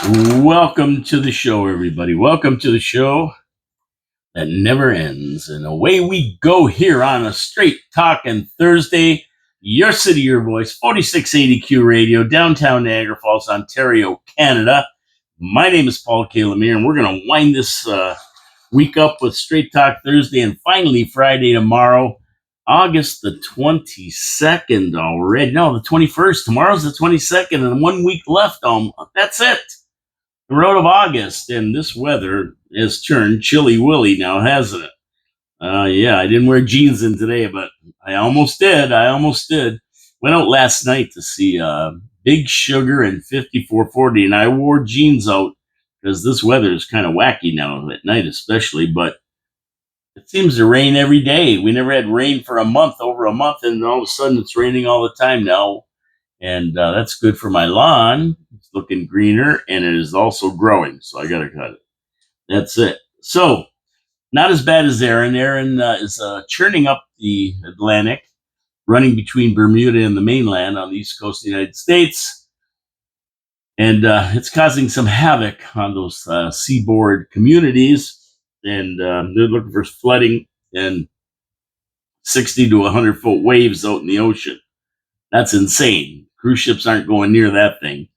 Welcome to the show, everybody. Welcome to the show that never ends. And away we go here on a Straight Talking Thursday. Your city, your voice, 4680Q Radio, downtown Niagara Falls, Ontario, Canada. My name is Paul K. Lemire, and we're going to wind this week up with Straight Talk Thursday and finally Friday tomorrow, August the 22nd already. No, the 21st. Tomorrow's the 22nd, and 1 week left. That's it. The road of August, and this weather has turned chilly willy now, hasn't it? Yeah, I didn't wear jeans in today, but I almost did. Went out last night to see Big Sugar and 5440, and I wore jeans out because this weather is kind of wacky now at night, especially. But it seems to rain every day. We never had rain for over a month, and all of a sudden it's raining all the time now. And that's good for my lawn. It's looking greener, and it is also growing, so I got to cut it. That's it. So, not as bad as Aaron. Aaron is churning up the Atlantic, running between Bermuda and the mainland on the east coast of the United States. And it's causing some havoc on those seaboard communities. And they're looking for flooding and 60 to 100-foot waves out in the ocean. That's insane. Cruise ships aren't going near that thing.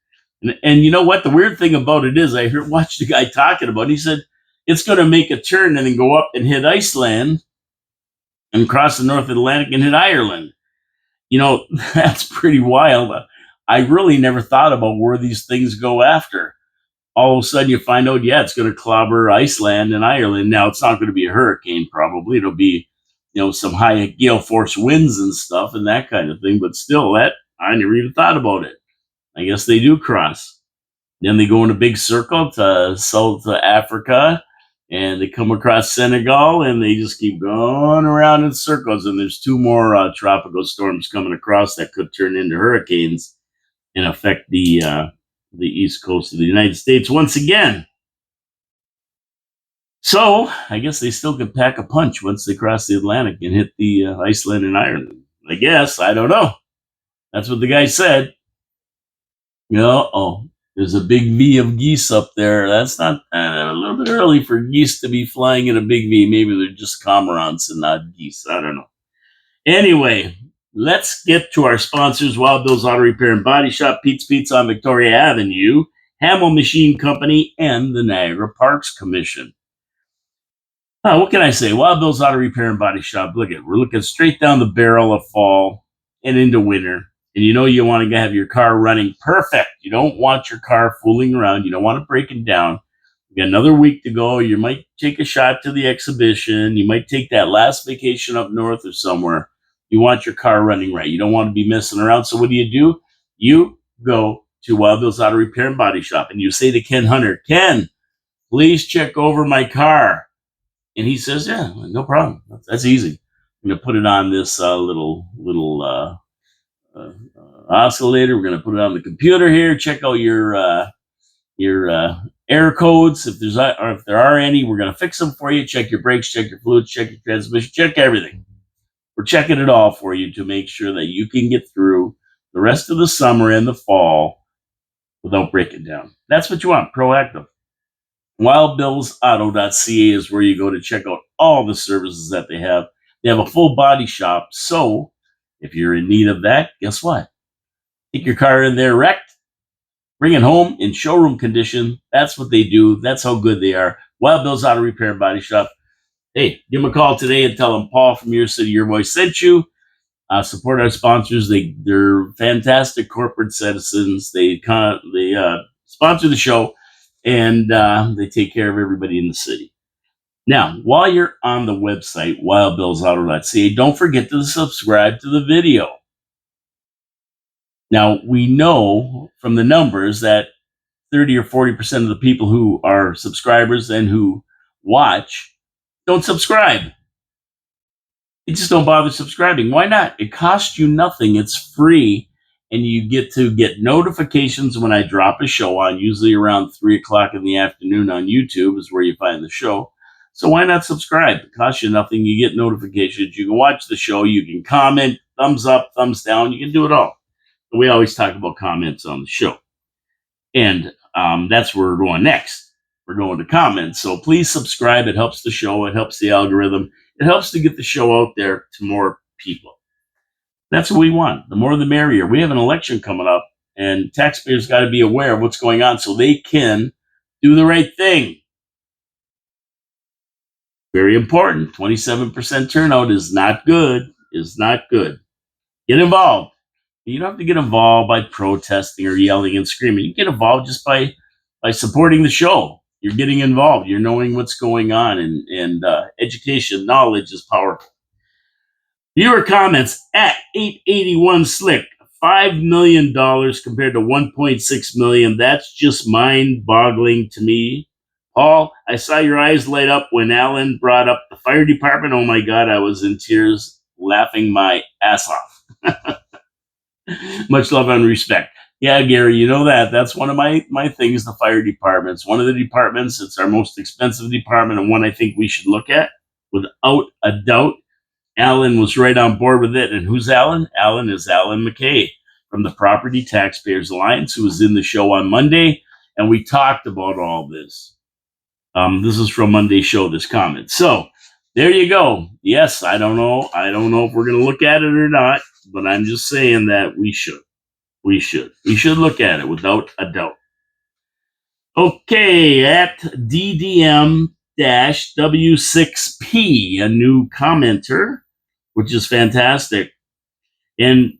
And you know what? The weird thing about it is I watched a guy talking about it. He said it's going to make a turn and then go up and hit Iceland and cross the North Atlantic and hit Ireland. You know, that's pretty wild. I really never thought about where these things go after. All of a sudden you find out, yeah, it's going to clobber Iceland and Ireland. Now, it's not going to be a hurricane, probably. It'll be, some high gale force winds and stuff and that kind of thing. But still, that I never even thought about it. I guess they do cross. Then they go in a big circle to South Africa, and they come across Senegal, and they just keep going around in circles. And there's two more tropical storms coming across that could turn into hurricanes and affect the east coast of the United States once again. So I guess they still could pack a punch once they cross the Atlantic and hit the Iceland and Ireland. I guess. I don't know. That's what the guy said. There's a big V of geese up there. That's not a little bit early for geese to be flying in a big V. Maybe they're just cormorants and not geese. I don't know. Anyway, let's get to our sponsors: Wild Bill's Auto Repair and Body Shop, Pete's Pizza on Victoria Avenue, Hamill Machine Company, and the Niagara Parks Commission. What can I say? Wild Bill's Auto Repair and Body Shop. We're looking straight down the barrel of fall and into winter. And you want to have your car running perfect. You don't want your car fooling around. You don't want it breaking down. You got another week to go. You might take a shot to the exhibition. You might take that last vacation up north or somewhere. You want your car running right. You don't want to be messing around. So what do? You go to Wild Bill's Auto Repair and Body Shop, and you say to Ken Hunter, "Ken, please check over my car." And he says, "Yeah, no problem. That's easy. I'm going to put it on this little oscillator. We're going to put it on the computer here. Check out your error codes. If there are any, we're going to fix them for you. Check your brakes, check your fluids, check your transmission, check everything. We're checking it all for you to make sure that you can get through the rest of the summer and the fall without breaking down. That's what you want, proactive. WildBillsAuto.ca is where you go to check out all the services that they have. They have a full body shop, so if you're in need of that, guess what? Take your car in there wrecked, bring it home in showroom condition. That's what they do. That's how good they are. Wild Bill's Auto Repair and Body Shop. Hey, give them a call today and tell them Paul from Your City, Your Voice sent you. Support our sponsors. They're fantastic corporate citizens. They sponsor the show, and they take care of everybody in the city. Now, while you're on the website, wildbillsauto.ca, don't forget to subscribe to the video. Now, we know from the numbers that 30 or 40% of the people who are subscribers and who watch don't subscribe. They just don't bother subscribing. Why not? It costs you nothing. It's free. And you get to get notifications when I drop a show on, usually around 3 o'clock in the afternoon on YouTube is where you find the show. So why not subscribe? It costs you nothing. You get notifications. You can watch the show. You can comment, thumbs up, thumbs down. You can do it all. We always talk about comments on the show. And that's where we're going next. We're going to comments. So please subscribe. It helps the show. It helps the algorithm. It helps to get the show out there to more people. That's what we want. The more the merrier. We have an election coming up, and taxpayers got to be aware of what's going on so they can do the right thing. Very important. 27% turnout is not good. Is not good. Get involved. You don't have to get involved by protesting or yelling and screaming. You get involved just by supporting the show. You're getting involved. You're knowing what's going on, and education, knowledge is powerful. Viewer comments at 881 Slick. $5 million compared to $1.6 million. That's just mind-boggling to me. Paul, I saw your eyes light up when Alan brought up the fire department. Oh my God, I was in tears, laughing my ass off. Much love and respect. Yeah, Gary, you know that. That's one of my things, the fire department. It's one of the departments. It's our most expensive department and one I think we should look at without a doubt. Alan was right on board with it. And who's Alan? Alan is Alan McKay from the Property Taxpayers Alliance, who was in the show on Monday. And we talked about all this. This is from Monday's show, this comment. So there you go. Yes, I don't know. I don't know if we're going to look at it or not, but I'm just saying that we should. We should look at it without a doubt. Okay, at DDM-W6P, a new commenter, which is fantastic. And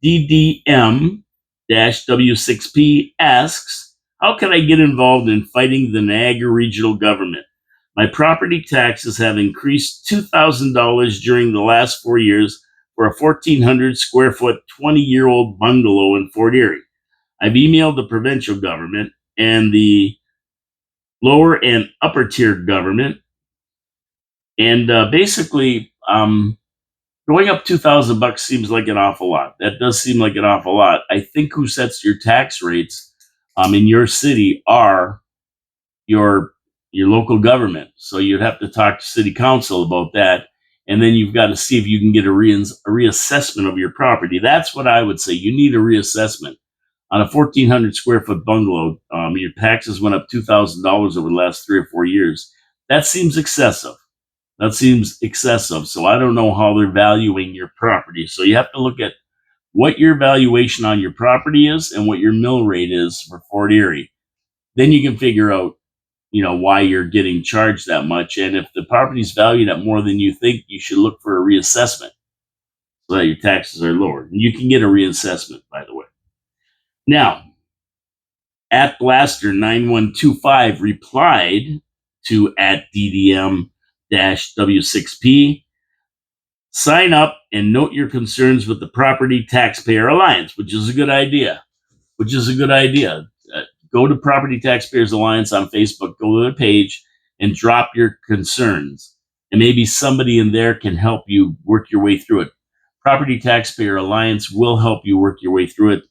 DDM-W6P asks, how can I get involved in fighting the Niagara regional government? My property taxes have increased $2,000 during the last 4 years for a 1,400 square foot, 20-year-old bungalow in Fort Erie. I've emailed the provincial government and the lower and upper tier government, and basically, going up $2,000 seems like an awful lot. That does seem like an awful lot. I think who sets your tax rates in your city are your local government. So you'd have to talk to city council about that, and then you've got to see if you can get a reassessment of your property. That's what I would say. You need a reassessment on a 1,400 square foot bungalow. Your taxes went up $2,000 over the last 3 or 4 years. That seems excessive. So I don't know how they're valuing your property. So you have to look at what your valuation on your property is and what your mill rate is for Fort Erie. Then you can figure out, why you're getting charged that much. And if the property's valued at more than you think, you should look for a reassessment so that your taxes are lowered. And you can get a reassessment, by the way. Now, at Blaster9125 replied to at DDM-W6P, sign up and note your concerns with the Property Taxpayer Alliance, which is a good idea. Go to Property Taxpayers Alliance on Facebook, go to the page, and drop your concerns. And maybe somebody in there can help you work your way through it. Property Taxpayer Alliance will help you work your way through it.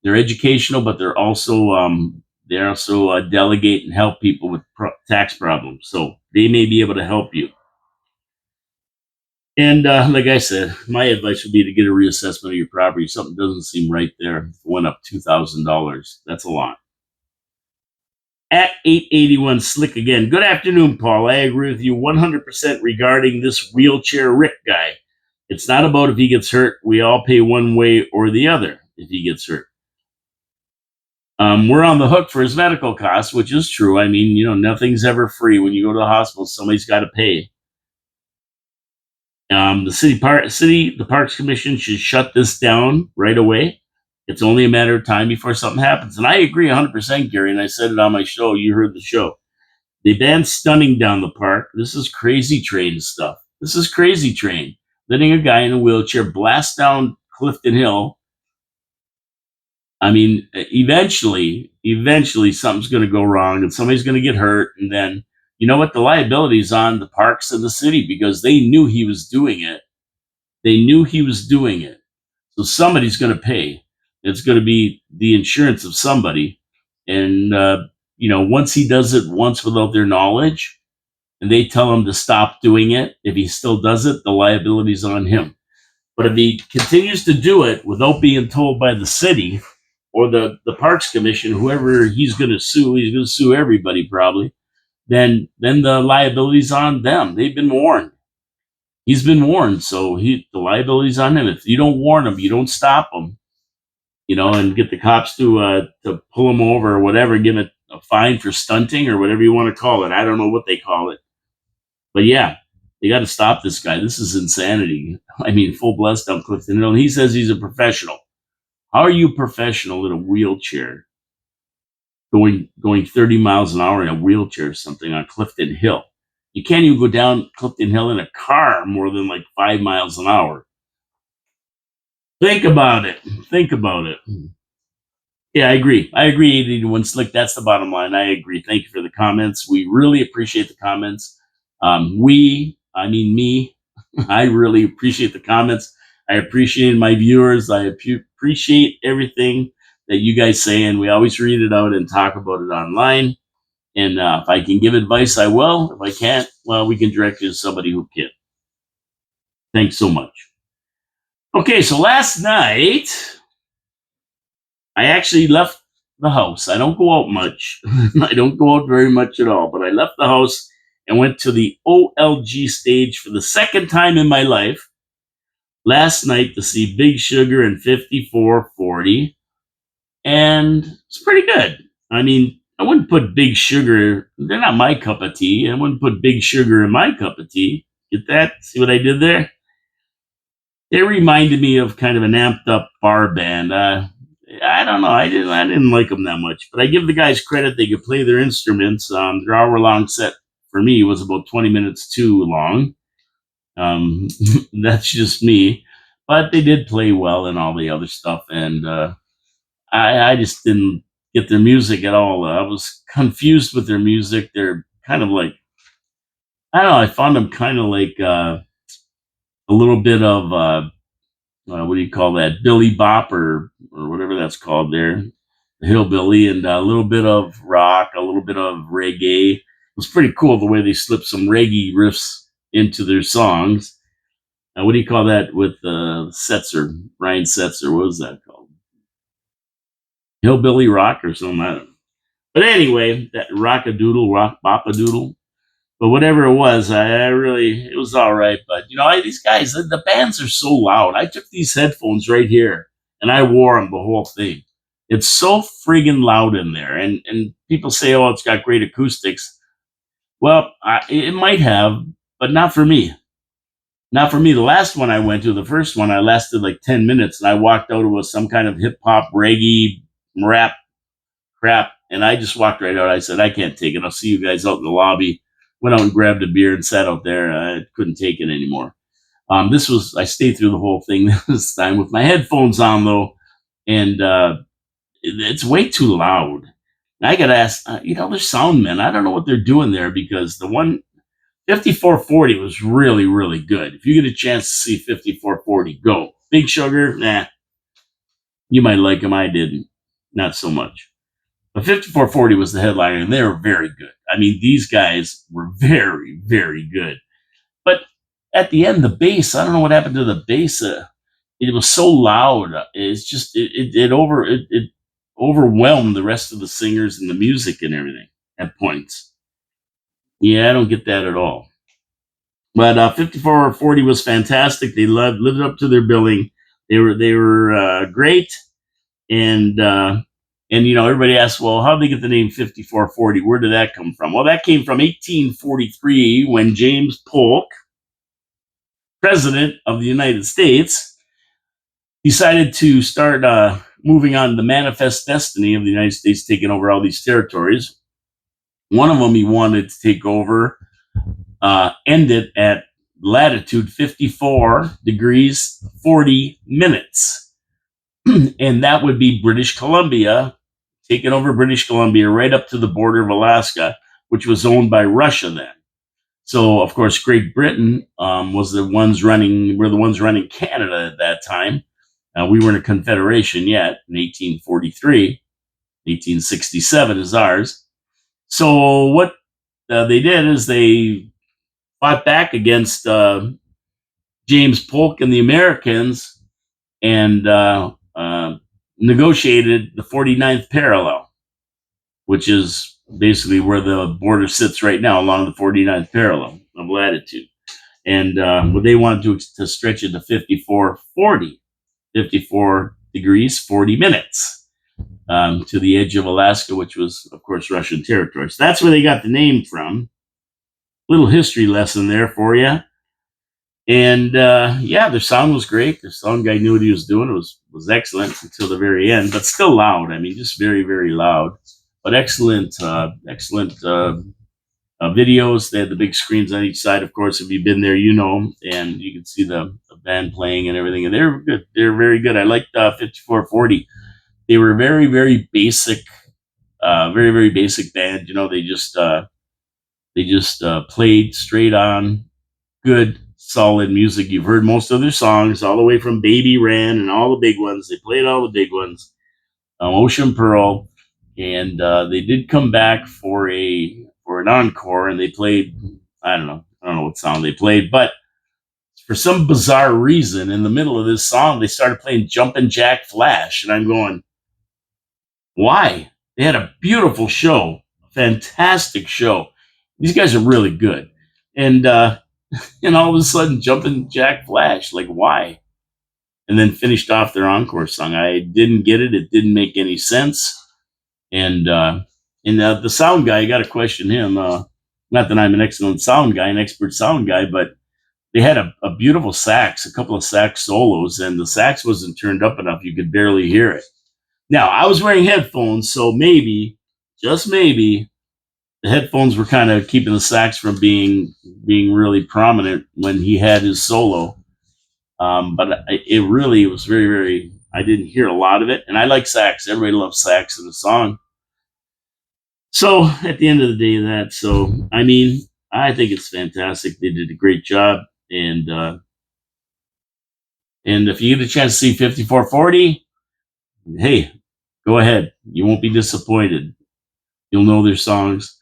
They're educational, but they're also delegate and help people with tax problems. So they may be able to help you. And like I said, my advice would be to get a reassessment of your property. Something doesn't seem right there. It went up $2,000. That's a lot. At 881 Slick again. Good afternoon, Paul. I agree with you 100% regarding this wheelchair Rick guy. It's not about if he gets hurt. We all pay one way or the other if he gets hurt. We're on the hook for his medical costs, which is true. I mean, nothing's ever free. When you go to the hospital, somebody's got to pay. The Parks Commission should shut this down right away. It's only a matter of time before something happens. And I agree 100%, Gary, and I said it on my show. You heard the show. They banned stunning down the park. This is crazy train stuff. Letting a guy in a wheelchair blast down Clifton Hill. I mean, eventually something's going to go wrong and somebody's going to get hurt. And then, you know what? The liability is on the parks and the city because they knew he was doing it. So somebody's going to pay. It's going to be the insurance of somebody. And, once he does it once without their knowledge and they tell him to stop doing it, if he still does it, the liability's on him. But if he continues to do it without being told by the city, or the Parks Commission, whoever he's going to sue everybody probably. Then the liability's on them. They've been warned. He's been warned, so the liability's on him. If you don't warn him, you don't stop him, and get the cops to pull him over or whatever, give him a fine for stunting or whatever you want to call it. I don't know what they call it, but yeah, they got to stop this guy. This is insanity. I mean, full blast down Clifton Hill. And he says he's a professional. How are you a professional in a wheelchair, going 30 miles an hour in a wheelchair or something on Clifton Hill? You can't even go down Clifton Hill in a car more than like 5 miles an hour. Think about it. Think about it. Yeah, I agree. I agree, 81 Slick. That's the bottom line. I agree. Thank you for the comments. We really appreciate the comments. I mean me, I really appreciate the comments. I appreciate my viewers. I appreciate everything that you guys say, and we always read it out and talk about it online. And if I can give advice, I will. If I can't, well, we can direct you to somebody who can. Thanks so much. Okay, so last night, I actually left the house. I don't go out much. I don't go out very much at all, but I left the house and went to the OLG stage for the second time in my life last night to see Big Sugar and 5440. And it's pretty good. I mean, I wouldn't put Big Sugar, they're not my cup of tea. I wouldn't put Big Sugar in my cup of tea. Get that? See what I did there? It reminded me of kind of an amped up bar band. I don't know. I didn't like them that much, but I give the guys credit. They could play their instruments. Their hour-long set for me was about 20 minutes too long. That's just me, but they did play well and all the other stuff. And I just didn't get their music at all. I was confused with their music. They're kind of like, I don't know. I found them kind of like a little bit of what do you call that? Billy Bop or whatever that's called there, the hillbilly, and a little bit of rock, a little bit of reggae. It was pretty cool the way they slipped some reggae riffs into their songs. What do you call that with Setzer, Ryan Setzer? What was that called? Hillbilly rock or something? I don't know. But anyway, that rockadoodle, rock bopadoodle. But whatever it was, I really, it was all right. But these guys, the bands are so loud. I took these headphones right here and I wore them the whole thing. It's so friggin' loud in there, and people say, "Oh, it's got great acoustics." Well, it might have, but not for me. Not for me. The last one I went to, the first one, I lasted like 10 minutes, and I walked out with some kind of hip hop, reggae, rap crap, and I just walked right out. I said, "I can't take it. I'll see you guys out in the lobby." Went out and grabbed a beer and sat out there. I couldn't take it anymore. I stayed through the whole thing this time with my headphones on though, and it's way too loud. I got to ask, there's sound men. I don't know what they're doing there because the one 5440 was really, really good. If you get a chance to see 5440, go. Big Sugar, nah, you might like him. I didn't, not so much. But 5440 was the headliner, and they were very good. I mean, these guys were very, very good. But at the end, the bass, I don't know what happened to the bass. It was so loud. It's just it overwhelmed the rest of the singers and the music and everything at points. Yeah, I don't get that at all. But 5440 was fantastic. They lived up to their billing. They were great, and everybody asks, well, how did they get the name 5440? Where did that come from? Well, that came from 1843 when James Polk, president of the United States, decided to start moving on the manifest destiny of the United States taking over all these territories. One of them he wanted to take over, end it at latitude 54 degrees 40 minutes. And that would be British Columbia, taking over British Columbia right up to the border of Alaska, which was owned by Russia then. So, of course, Great Britain were the ones running Canada at that time. We weren't a confederation yet in 1843. 1867 is ours. So what they did is they fought back against James Polk and the Americans, and negotiated the 49th parallel, which is basically where the border sits right now along the 49th parallel of latitude. And they wanted to stretch it to 5440, 54 degrees, 40 minutes to the edge of Alaska, which was, of course, Russian territory. So that's where they got the name from. Little history lesson there for you. And yeah, their sound was great. The sound guy knew what he was doing. It was excellent until the very end, but still loud. I mean, just very, very loud. But excellent, excellent videos. They had the big screens on each side. Of course, if you've been there, you know, and you can see the band playing and everything. And they're good. They're very good. I liked 5440. They were very, very basic, very, very basic band. You know, they just played straight on good, solid music. You've heard most of their songs, all the way from Baby Ran and all the big ones. They played all the big ones. Ocean Pearl, and they did come back for an encore, and they played. I don't know what song they played, but for some bizarre reason, in the middle of this song, they started playing Jumpin' Jack Flash, and I'm going, why? They had a beautiful show, a fantastic show. These guys are really good, and and all of a sudden, Jumpin' Jack Flash, like why? And then finished off their encore song. I didn't get it. It didn't make any sense. And the sound guy, you got to question him. Not that I'm an excellent sound guy, an expert sound guy, but they had a beautiful sax, a couple of sax solos, and the sax wasn't turned up enough. You could barely hear it. Now, I was wearing headphones, so maybe, just maybe, the headphones were kind of keeping the sax from being really prominent when he had his solo. But it really was very, very. I didn't hear a lot of it, and I like sax. Everybody loves sax in the song. So at the end of the day, that so I mean, I think it's fantastic. They did a great job, and if you get a chance to see 5440, hey, go ahead. You won't be disappointed. You'll know their songs.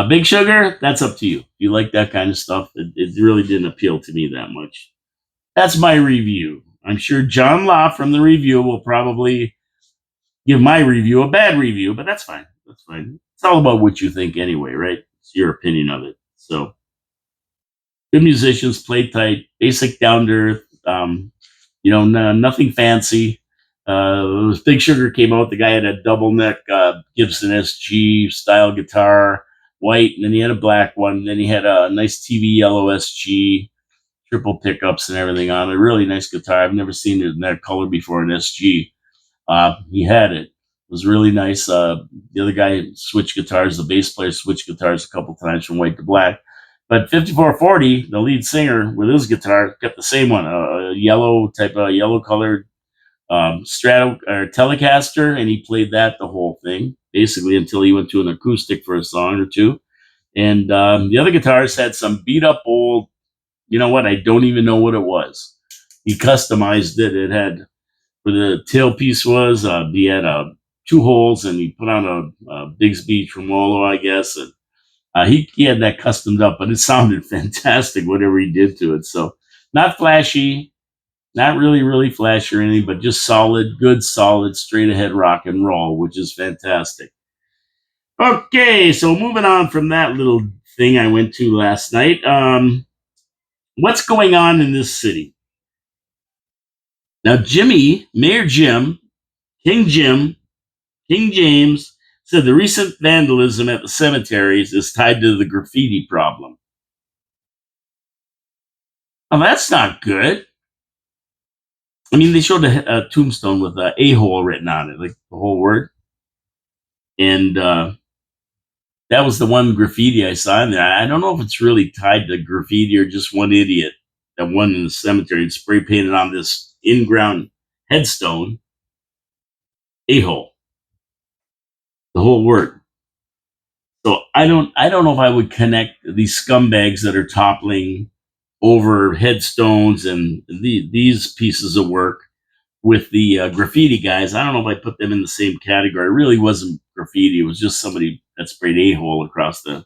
Big Sugar, that's up to you. If you like that kind of stuff, it really didn't appeal to me that much. That's my review. I'm sure John Law from the review will probably give my review a bad review, but that's fine. That's fine. It's all about what you think anyway, right? It's your opinion of it. So, good musicians, play tight, basic down to earth. Nothing fancy. Big Sugar came out. The guy had a double neck Gibson SG style guitar, white, and then he had a black one. Then he had a nice TV yellow SG, triple pickups and everything on it. Really nice guitar. I've never seen it in that color before, an SG. He had it. It was really nice. The other guy switched guitars. The bass player switched guitars a couple times from white to black. But 5440, the lead singer with his guitar, kept the same one, a yellow type of yellow colored Strato or Telecaster, and he played that the whole thing basically until he went to an acoustic for a song or two. And the other guitars had some beat up old. You know what? I don't even know what it was. He customized it. It had where the tailpiece was. He had two holes, and he put on a Bigsby tremolo, I guess, and he had that customed up, but it sounded fantastic, whatever he did to it. So not flashy, not really, really flashy or anything, but just solid, good, solid, straight ahead rock and roll, which is fantastic. Okay, so moving on from that little thing I went to last night. What's going on in this city? Now, Mayor Jim, King James said the recent vandalism at the cemeteries is tied to the graffiti problem. Well, that's not good. I mean, they showed a tombstone with a-hole written on it, like the whole word. And that was the one graffiti I saw in there. I don't know if it's really tied to graffiti or just one idiot that won in the cemetery and spray painted on this in-ground headstone, a-hole, the whole word. So I don't know if I would connect these scumbags that are toppling over headstones and these pieces of work with the graffiti guys. I don't know if I put them in the same category. It really wasn't graffiti. It was just somebody that sprayed a-hole across the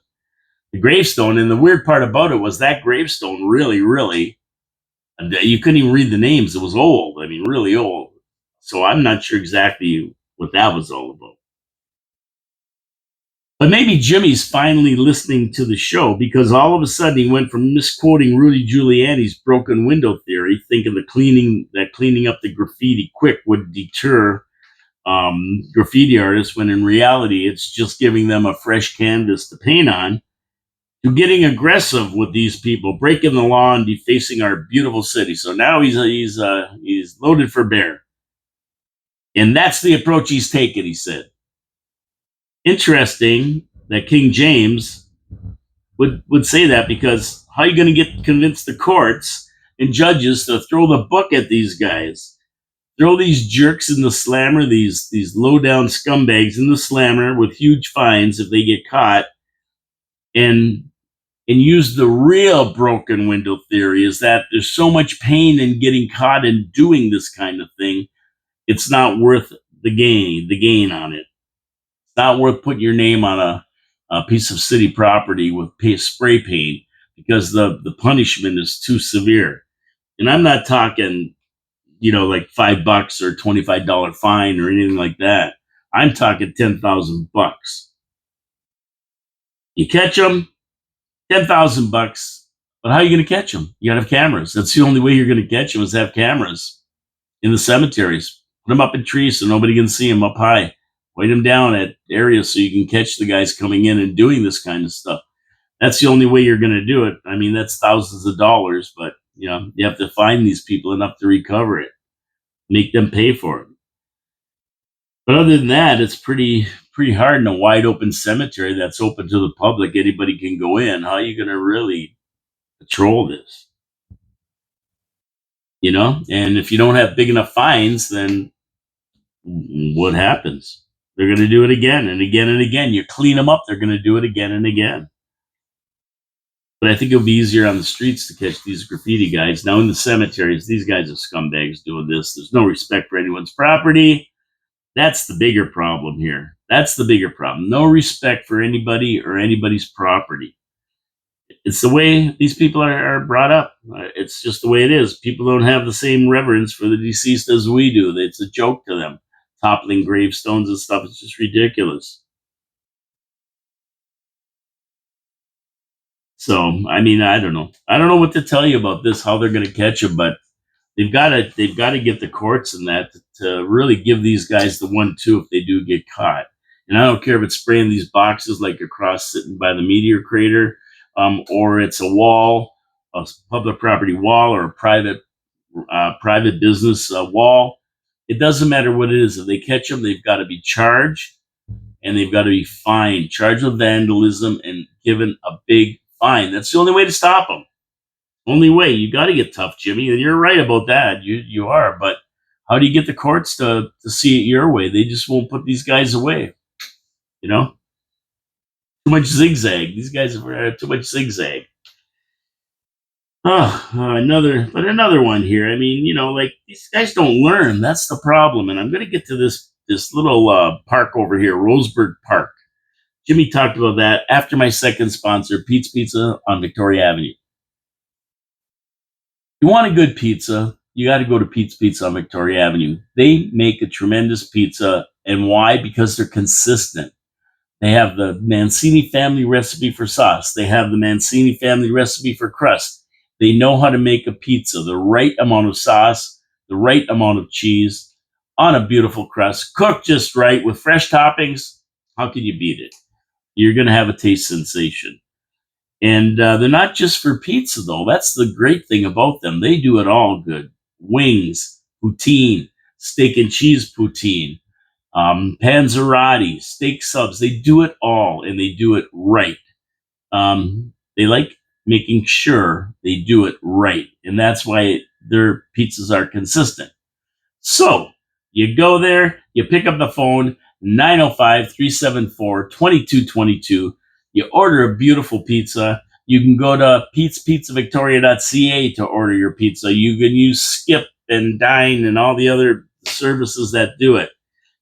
gravestone. And the weird part about it was that gravestone really, really, you couldn't even read the names. It was old. I mean, really old. So I'm not sure exactly what that was all about. But maybe Jimmy's finally listening to the show because all of a sudden he went from misquoting Rudy Giuliani's broken window theory, thinking cleaning up the graffiti quick would deter graffiti artists, when in reality it's just giving them a fresh canvas to paint on, to getting aggressive with these people, breaking the law and defacing our beautiful city. So now he's loaded for bear, and that's the approach he's taken. He said. Interesting that King James would say that, because how are you going to get convince the courts and judges to throw the book at these guys? Throw these jerks in the slammer, these low down scumbags in the slammer with huge fines if they get caught, and use the real broken window theory, is that there's so much pain in getting caught and doing this kind of thing, it's not worth the gain on it. It's not worth putting your name on a piece of city property with spray paint, because the punishment is too severe. And I'm not talking, like $5 or $25 fine or anything like that. I'm talking $10,000. You catch them, $10,000. But how are you going to catch them? You got to have cameras. That's the only way you're going to catch them, is have cameras in the cemeteries. Put them up in trees so nobody can see them up high. Weight them down at areas so you can catch the guys coming in and doing this kind of stuff. That's the only way you're going to do it. I mean, that's thousands of dollars, but you have to find these people enough to recover it, make them pay for it. But other than that, it's pretty hard in a wide open cemetery that's open to the public. Anybody can go in. How are you going to really patrol this? And if you don't have big enough fines, then what happens? They're going to do it again and again and again. You clean them up, they're going to do it again and again. But I think it'll be easier on the streets to catch these graffiti guys. Now in the cemeteries, these guys are scumbags doing this. There's no respect for anyone's property. That's the bigger problem here. That's the bigger problem. No respect for anybody or anybody's property. It's the way these people are brought up. It's just the way it is. People don't have the same reverence for the deceased as we do. It's a joke to them. Toppling gravestones and stuff. It's just ridiculous. So, I mean, I don't know. I don't know what to tell you about this, how they're going to catch them, but they've got to get the courts and that to really give these guys the 1-2 if they do get caught. And I don't care if it's spraying these boxes like across sitting by the meteor crater, or it's a wall, a public property wall, or a private business wall. It doesn't matter what it is. If they catch them, they've got to be charged, and they've got to be fined, charged with vandalism, and given a big fine. That's the only way to stop them. Only way. You got to get tough, Jimmy, and you're right about that. You are, but how do you get the courts to see it your way? They just won't put these guys away. You know, too much zigzag. These guys have too much zigzag. Another one here. I mean, like these guys don't learn. That's the problem. And I'm going to get to this little park over here, Roseburg Park. Jimmy talked about that after my second sponsor, Pete's Pizza on Victoria Avenue. You want a good pizza, you got to go to Pete's Pizza on Victoria Avenue. They make a tremendous pizza. And why? Because they're consistent. They have the Mancini family recipe for sauce. They have the Mancini family recipe for crust. They know how to make a pizza, the right amount of sauce, the right amount of cheese on a beautiful crust, cooked just right with fresh toppings. How can you beat it? You're going to have a taste sensation. And they're not just for pizza, though. That's the great thing about them. They do it all good. Wings, poutine, steak and cheese poutine, panzerotti, steak subs. They do it all, and they do it right. They like making sure they do it right. And that's why their pizzas are consistent. So you go there, you pick up the phone, 905-374-2222. You order a beautiful pizza. You can go to petespizzavictoria.ca to order your pizza. You can use Skip and Dine and all the other services that do it.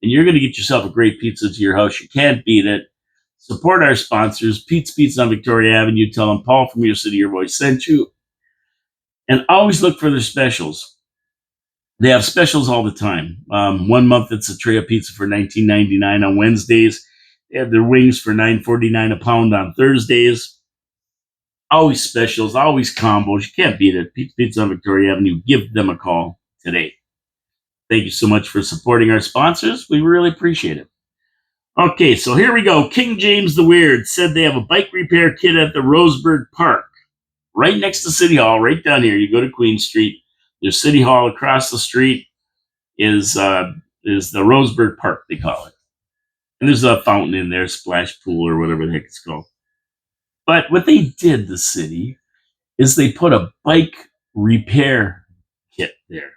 And you're going to get yourself a great pizza to your house. You can't beat it. Support our sponsors, Pete's Pizza on Victoria Avenue. Tell them Paul from Your City Your Voice sent you. And always look for their specials. They have specials all the time. 1 month it's a tray of pizza for $19.99 on Wednesdays. They have their wings for $9.49 a pound on Thursdays. Always specials, always combos. You can't beat it. Pizza on Victoria Avenue. Give them a call today. Thank you so much for supporting our sponsors. We really appreciate it. Okay, so here we go. King James the Weird said they have a bike repair kit at the Roseburg Park, right next to City Hall, right down here. You go to Queen Street. There's City Hall across the street is the Roseburg Park, they call it. And there's a fountain in there, splash pool or whatever the heck it's called. But what they did, the city, is they put a bike repair kit there.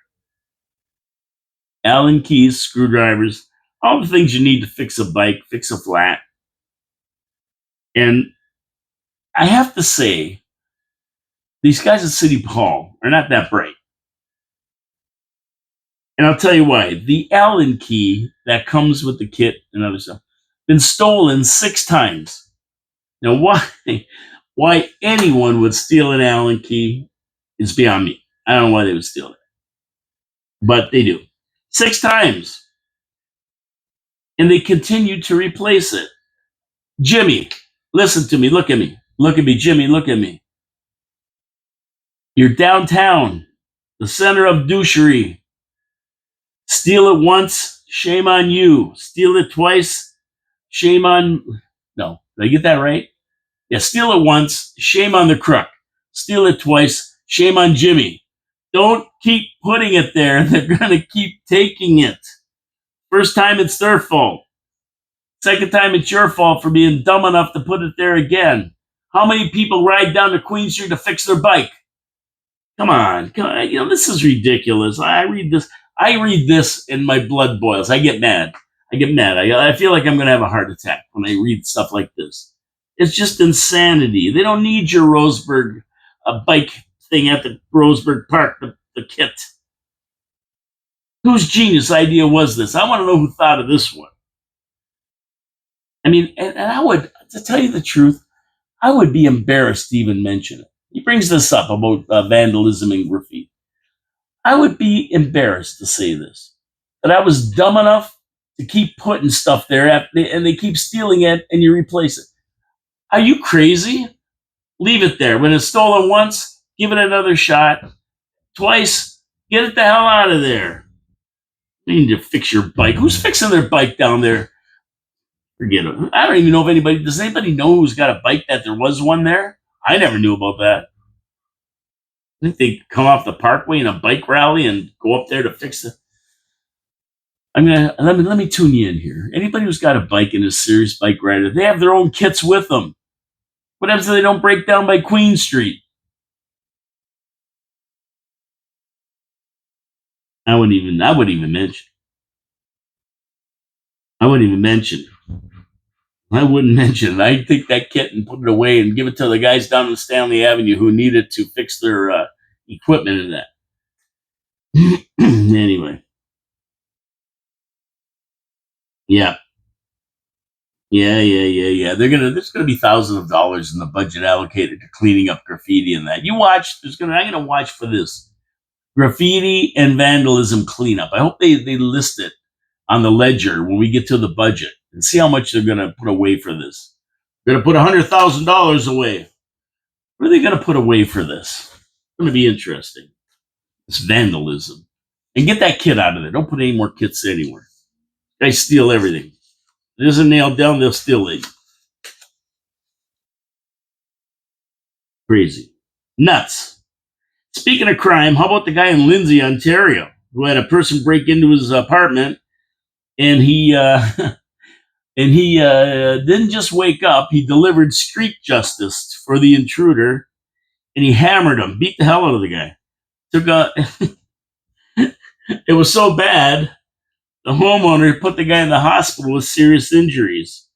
Allen keys, screwdrivers, all the things you need to fix a bike, fix a flat. And I have to say, these guys at City Hall are not that bright. And I'll tell you why. The Allen key that comes with the kit and other stuff been stolen 6 times. Now, why anyone would steal an Allen key is beyond me. I don't know why they would steal it, but they do. 6 times. And they continue to replace it. Jimmy, listen to me. Look at me. Look at me, Jimmy. Look at me. You're downtown, the center of douchery. Steal it once, shame on you. Steal it twice, shame on... No, did I get that right? Yeah, steal it once, shame on the crook. Steal it twice, shame on Jimmy. Don't keep putting it there. They're going to keep taking it. First time, it's their fault. Second time, it's your fault for being dumb enough to put it there again. How many people ride down to Queen Street to fix their bike? Come on. You know, this is ridiculous. I read this and my blood boils. I get mad. I feel like I'm going to have a heart attack when I read stuff like this. It's just insanity. They don't need your Roseburg bike thing at the Roseburg Park, the kit. Whose genius idea was this? I want to know who thought of this one. I mean, and I would, to tell you the truth, I would be embarrassed to even mention it. He brings this up about vandalism and graffiti. I would be embarrassed to say this, that I was dumb enough to keep putting stuff there and they keep stealing it and you replace it. Are you crazy? Leave it there. When it's stolen once, give it another shot. Twice, get it the hell out of there. You need to fix your bike. Who's fixing their bike down there? Forget it. I don't even know if anybody, does anybody know who's got a bike that there was one there? I never knew about that. I think they come off the parkway in a bike rally and go up there to fix it. Let me tune you in here. Anybody who's got a bike and is a serious bike rider, they have their own kits with them. What happens if they don't break down by Queen Street? I wouldn't even mention. I wouldn't mention it. I'd take that kit and put it away and give it to the guys down on Stanley Avenue who need it to fix their equipment and that. Anyway. Yeah. There's gonna be thousands of dollars in the budget allocated to cleaning up graffiti and that. You watch. I'm gonna watch for this graffiti and vandalism cleanup. I hope they list it on the ledger when we get to the budget and see how much they're gonna put away for this. They're gonna put $100,000 away. What are they gonna put away for this? It's gonna be interesting. It's vandalism. And get that kit out of there. Don't put any more kits anywhere. Guys steal everything. If it isn't nailed down, they'll steal it. Crazy. Nuts. Speaking of crime, how about the guy in Lindsay, Ontario, who had a person break into his apartment and he didn't just wake up, he delivered street justice for the intruder and he hammered him, beat the hell out of the guy. It was so bad, the homeowner put the guy in the hospital with serious injuries.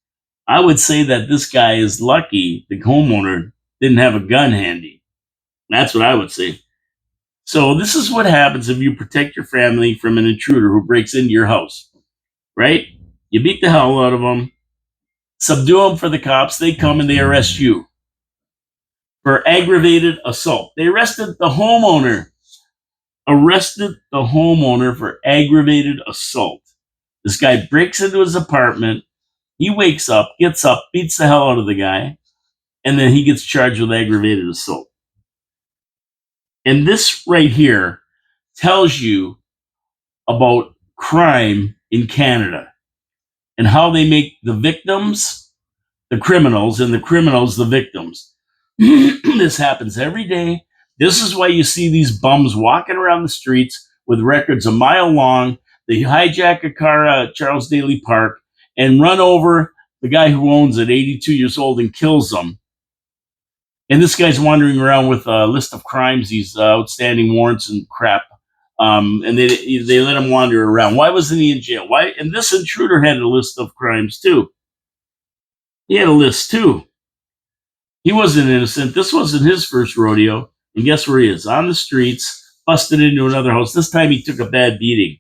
I would say that this guy is lucky the homeowner didn't have a gun handy. That's what I would say. So this is what happens if you protect your family from an intruder who breaks into your house, right? You beat the hell out of them, subdue them for the cops. They come and they arrest you for aggravated assault. They arrested the homeowner arrested the homeowner for aggravated assault. This guy breaks into his apartment. He wakes up, gets up, beats the hell out of the guy, and then he gets charged with aggravated assault. And this right here tells you about crime in Canada and how they make the victims the criminals and the criminals the victims. This happens every day. This is why you see these bums walking around the streets with records a mile long. They hijack a car at Charles Daly Park and run over the guy who owns it, 82 years old, and kills them. And this guy's wandering around with a list of crimes, these outstanding warrants and crap. And they let him wander around. Why wasn't he in jail? Why? And this intruder had a list of crimes too. He had a list too. He wasn't innocent. This wasn't his first rodeo. And guess where he is? On the streets, busted into another house. This time he took a bad beating.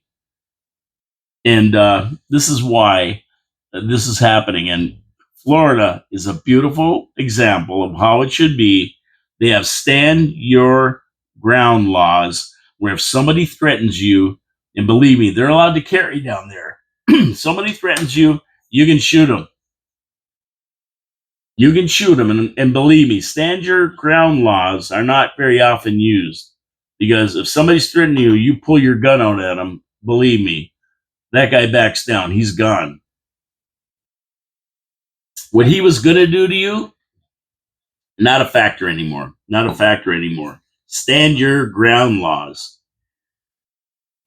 And this is why this is happening. And Florida is a beautiful example of how it should be. They have stand your ground laws where if somebody threatens you, and believe me, they're allowed to carry down there. Somebody threatens you, you can shoot them. You can shoot them. And believe me, stand your ground laws are not very often used because if somebody's threatening you, you pull your gun out at them, believe me, that guy backs down. He's gone. What he was going to do to you, not a factor anymore. Not a factor anymore. Stand your ground laws.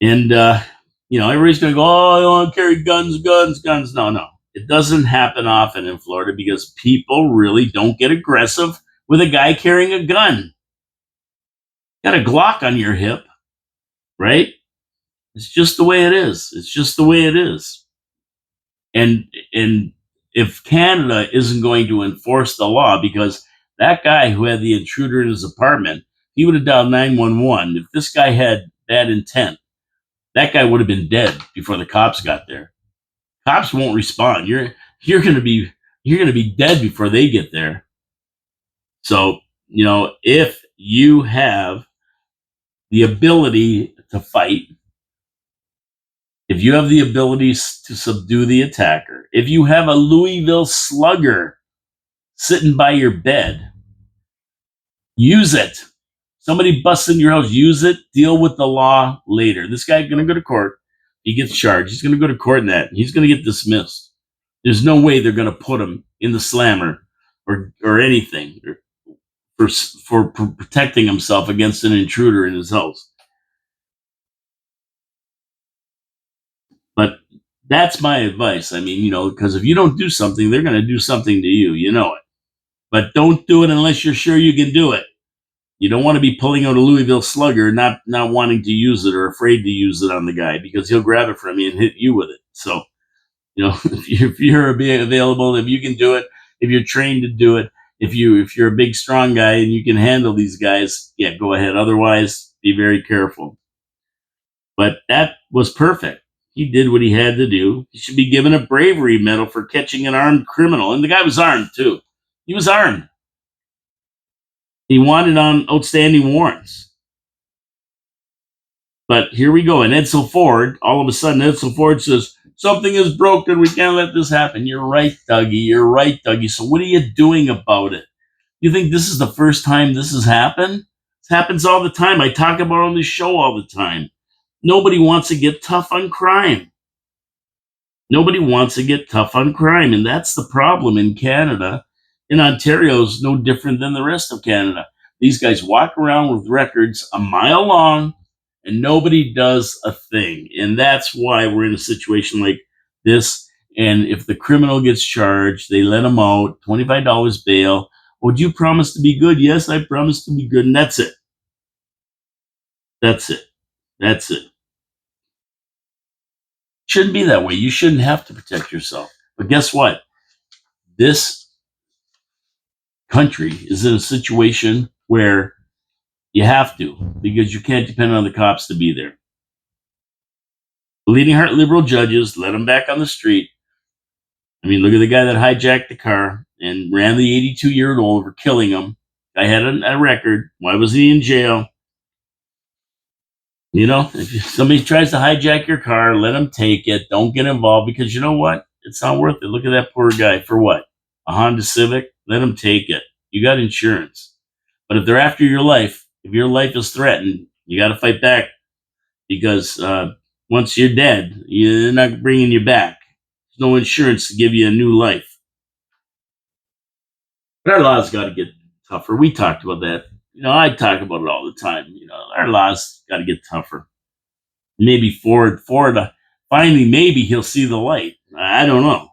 And, everybody's going to go, oh, I don't want to carry guns. No. It doesn't happen often in Florida because people really don't get aggressive with a guy carrying a gun. Got a Glock on your hip, right? It's just the way it is. It's just the way it is. And if Canada isn't going to enforce the law, because that guy who had the intruder in his apartment, he would have dialed 911. If this guy had bad intent, that guy would have been dead before the cops got there. Cops won't respond. You're going to be dead before they get there. So, if you have the ability to fight, if you have the abilities to subdue the attacker, if you have a Louisville slugger sitting by your bed, use it. Somebody busts in your house, use it, deal with the law later. This guy's going to go to court. He gets charged. He's going to go to court in that. He's going to get dismissed. There's no way they're going to put him in the slammer or anything for protecting himself against an intruder in his house. But that's my advice. I mean, because if you don't do something, they're going to do something to you. You know it. But don't do it unless you're sure you can do it. You don't want to be pulling out a Louisville slugger, not wanting to use it or afraid to use it on the guy because he'll grab it from you and hit you with it. So, if you're available, if you can do it, if you're trained to do it, if you're a big, strong guy and you can handle these guys, yeah, go ahead. Otherwise, be very careful. But that was perfect. He did what he had to do. He should be given a bravery medal for catching an armed criminal. And the guy was armed, too. He was armed. He wanted on outstanding warrants. But here we go. And Edsel Ford, all of a sudden, Edsel Ford says, something is broken. We can't let this happen. You're right, Dougie. You're right, Dougie. So what are you doing about it? You think this is the first time this has happened? This happens all the time. I talk about it on this show all the time. Nobody wants to get tough on crime. Nobody wants to get tough on crime. And that's the problem in Canada. In Ontario is no different than the rest of Canada. These guys walk around with records a mile long and nobody does a thing. And that's why we're in a situation like this. And if the criminal gets charged, they let him out, $25 bail. Would you promise to be good? Yes, I promise to be good. And that's it. That's it. That's it. Shouldn't be that way. You shouldn't have to protect yourself. But guess what? This country is in a situation where you have to because you can't depend on the cops to be there. Bleeding heart liberal judges let him back on the street. I mean, look at the guy that hijacked the car and ran the 82-year-old over, killing him. I had a record. Why was he in jail? If somebody tries to hijack your car, let them take it. Don't get involved because you know what? It's not worth it. Look at that poor guy. For what? A Honda Civic? Let them take it. You got insurance. But if they're after your life, if your life is threatened, you got to fight back because once you're dead, they're not bringing you back. There's no insurance to give you a new life. But our laws got to get tougher. We talked about that. I talk about it all the time. Our laws got to get tougher. Maybe Ford, finally, maybe he'll see the light. I don't know.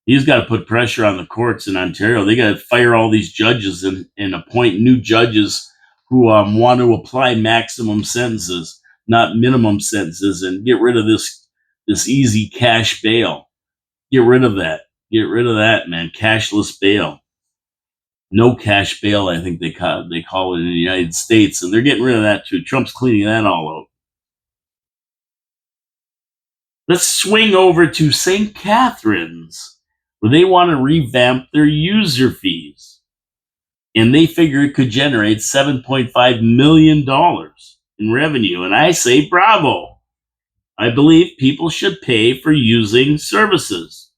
He's got to put pressure on the courts in Ontario. They got to fire all these judges and appoint new judges who want to apply maximum sentences, not minimum sentences, and get rid of this easy cash bail. Get rid of that. Get rid of that, man. Cashless bail. No cash bail, I think they call it in the United States, and they're getting rid of that too. Trump's cleaning that all out. Let's swing over to St. Catharines, where they want to revamp their user fees. And they figure it could generate $7.5 million in revenue. And I say, bravo. I believe people should pay for using services.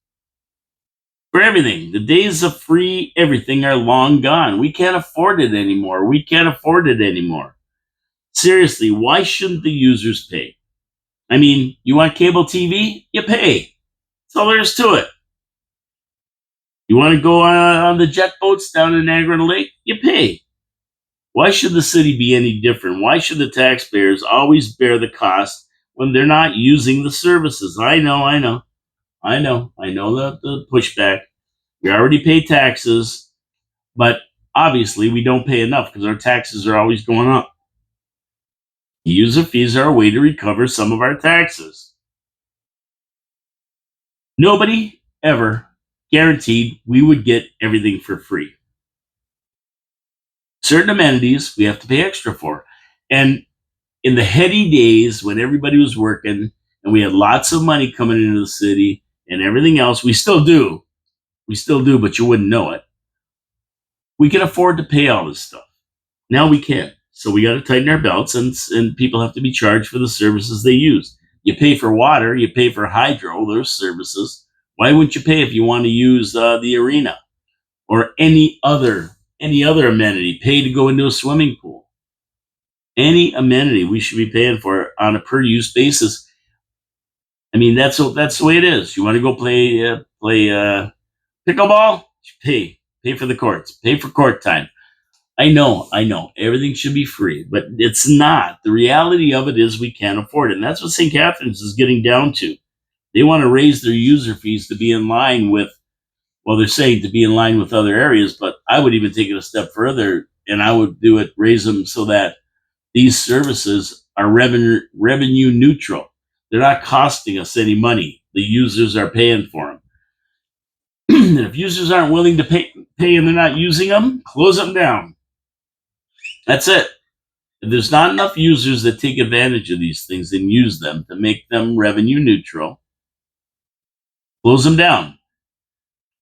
For everything. The days of free everything are long gone. We can't afford it anymore. We can't afford it anymore. Seriously, why shouldn't the users pay? I mean, you want cable TV? You pay. That's all there is to it. You want to go on the jet boats down in Niagara Lake? You pay. Why should the city be any different? Why should the taxpayers always bear the cost when they're not using the services? I know the pushback. We already pay taxes, but obviously we don't pay enough because our taxes are always going up. User fees are a way to recover some of our taxes. Nobody ever guaranteed we would get everything for free. Certain amenities we have to pay extra for. And in the heady days when everybody was working and we had lots of money coming into the city and everything else, we still do, but you wouldn't know it. We can afford to pay all this stuff. Now we can't. So we got to tighten our belts, and people have to be charged for the services they use. You pay for water, you pay for hydro, those services. Why wouldn't you pay if you want to use the arena or any other amenity? Pay to go into a swimming pool. Any amenity we should be paying for on a per use basis. I mean, that's the way it is. You want to go play pickleball? Pay for the courts, pay for court time. I know, everything should be free, but it's not. The reality of it is we can't afford it, and that's what St. Catharines is getting down to. They want to raise their user fees to be in line with, well, they're saying to be in line with other areas, but I would even take it a step further, and I would raise them so that these services are revenue neutral. They're not costing us any money. The users are paying for them. And if users aren't willing to pay and they're not using them, close them down. That's it. If there's not enough users that take advantage of these things and use them to make them revenue neutral, close them down.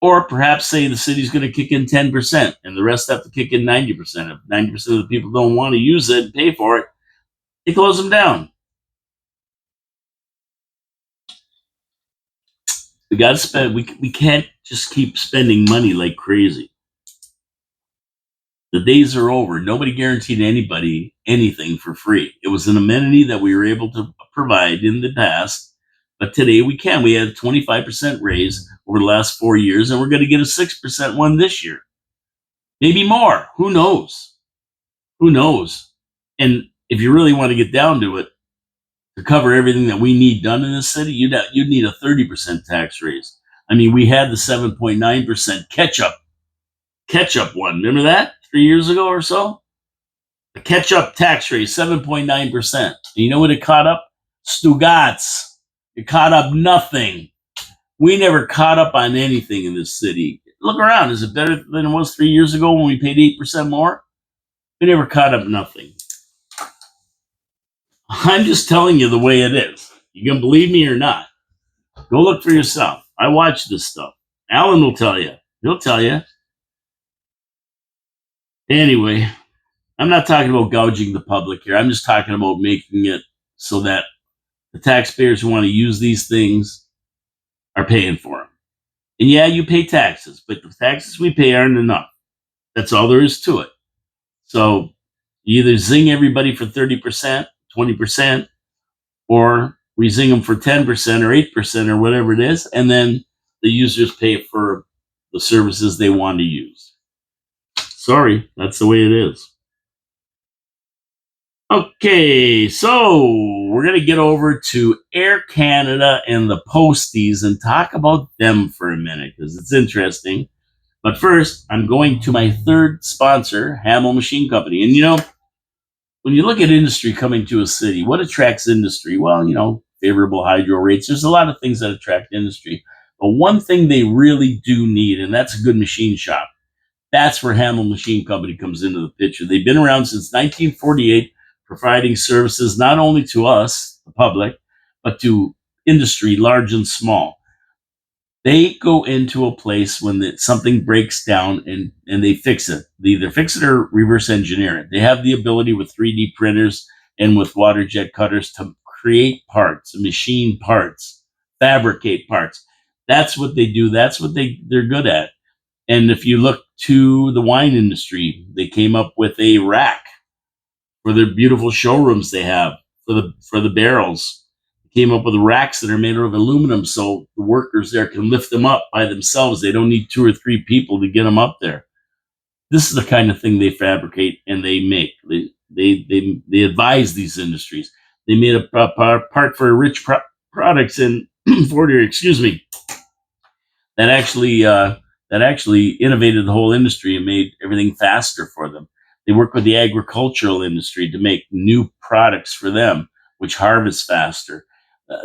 Or perhaps say the city's going to kick in 10% and the rest have to kick in 90%. If 90% of the people don't want to use it and pay for it, they close them down. We got to spend. We can't just keep spending money like crazy. The days are over. Nobody guaranteed anybody anything for free. It was an amenity that we were able to provide in the past, but today we can. We had a 25% raise over the last 4 years, and we're going to get a 6% one this year. Maybe more. Who knows? Who knows? And if you really want to get down to it, to cover everything that we need done in this city, you'd need a 30% tax raise. I mean, we had the 7.9% catch-up one. Remember that 3 years ago or so? The catch-up tax rate, 7.9%. And you know what it caught up? Stugats. It caught up nothing. We never caught up on anything in this city. Look around. Is it better than it was 3 years ago when we paid 8% more? We never caught up nothing. I'm just telling you the way it is. You can believe me or not. Go look for yourself. I watch this stuff. Alan will tell you. He'll tell you. Anyway, I'm not talking about gouging the public here. I'm just talking about making it so that the taxpayers who want to use these things are paying for them. And yeah, you pay taxes, but the taxes we pay aren't enough. That's all there is to it. So you either zing everybody for 30%, 20%, or we zing them for 10% or 8% or whatever it is, and then the users pay for the services they want to use. Sorry, that's the way it is. Okay, so we're going to get over to Air Canada and the Posties and talk about them for a minute because it's interesting. But first, I'm going to my third sponsor, Hamel Machine Company. And when you look at industry coming to a city, what attracts industry? Well, favorable hydro rates. There's a lot of things that attract industry. But one thing they really do need, and that's a good machine shop. That's where Hamel Machine Company comes into the picture. They've been around since 1948, providing services not only to us, the public, but to industry, large and small. They go into a place when something breaks down and they fix it. They either fix it or reverse engineer it. They have the ability with 3D printers and with water jet cutters to create parts, machine parts, fabricate parts. That's what they do. That's what they're good at. And if you look to the wine industry, they came up with a rack for their beautiful showrooms they have for the barrels. They came up with racks that are made out of aluminum, so the workers there can lift them up by themselves. They don't need 2 or 3 people to get them up there. This is the kind of thing they fabricate and they make. They advise these industries. They made a part for Rich Products in Fort Erie, excuse me, that actually innovated the whole industry and made everything faster for them. They work with the agricultural industry to make new products for them, which harvest faster.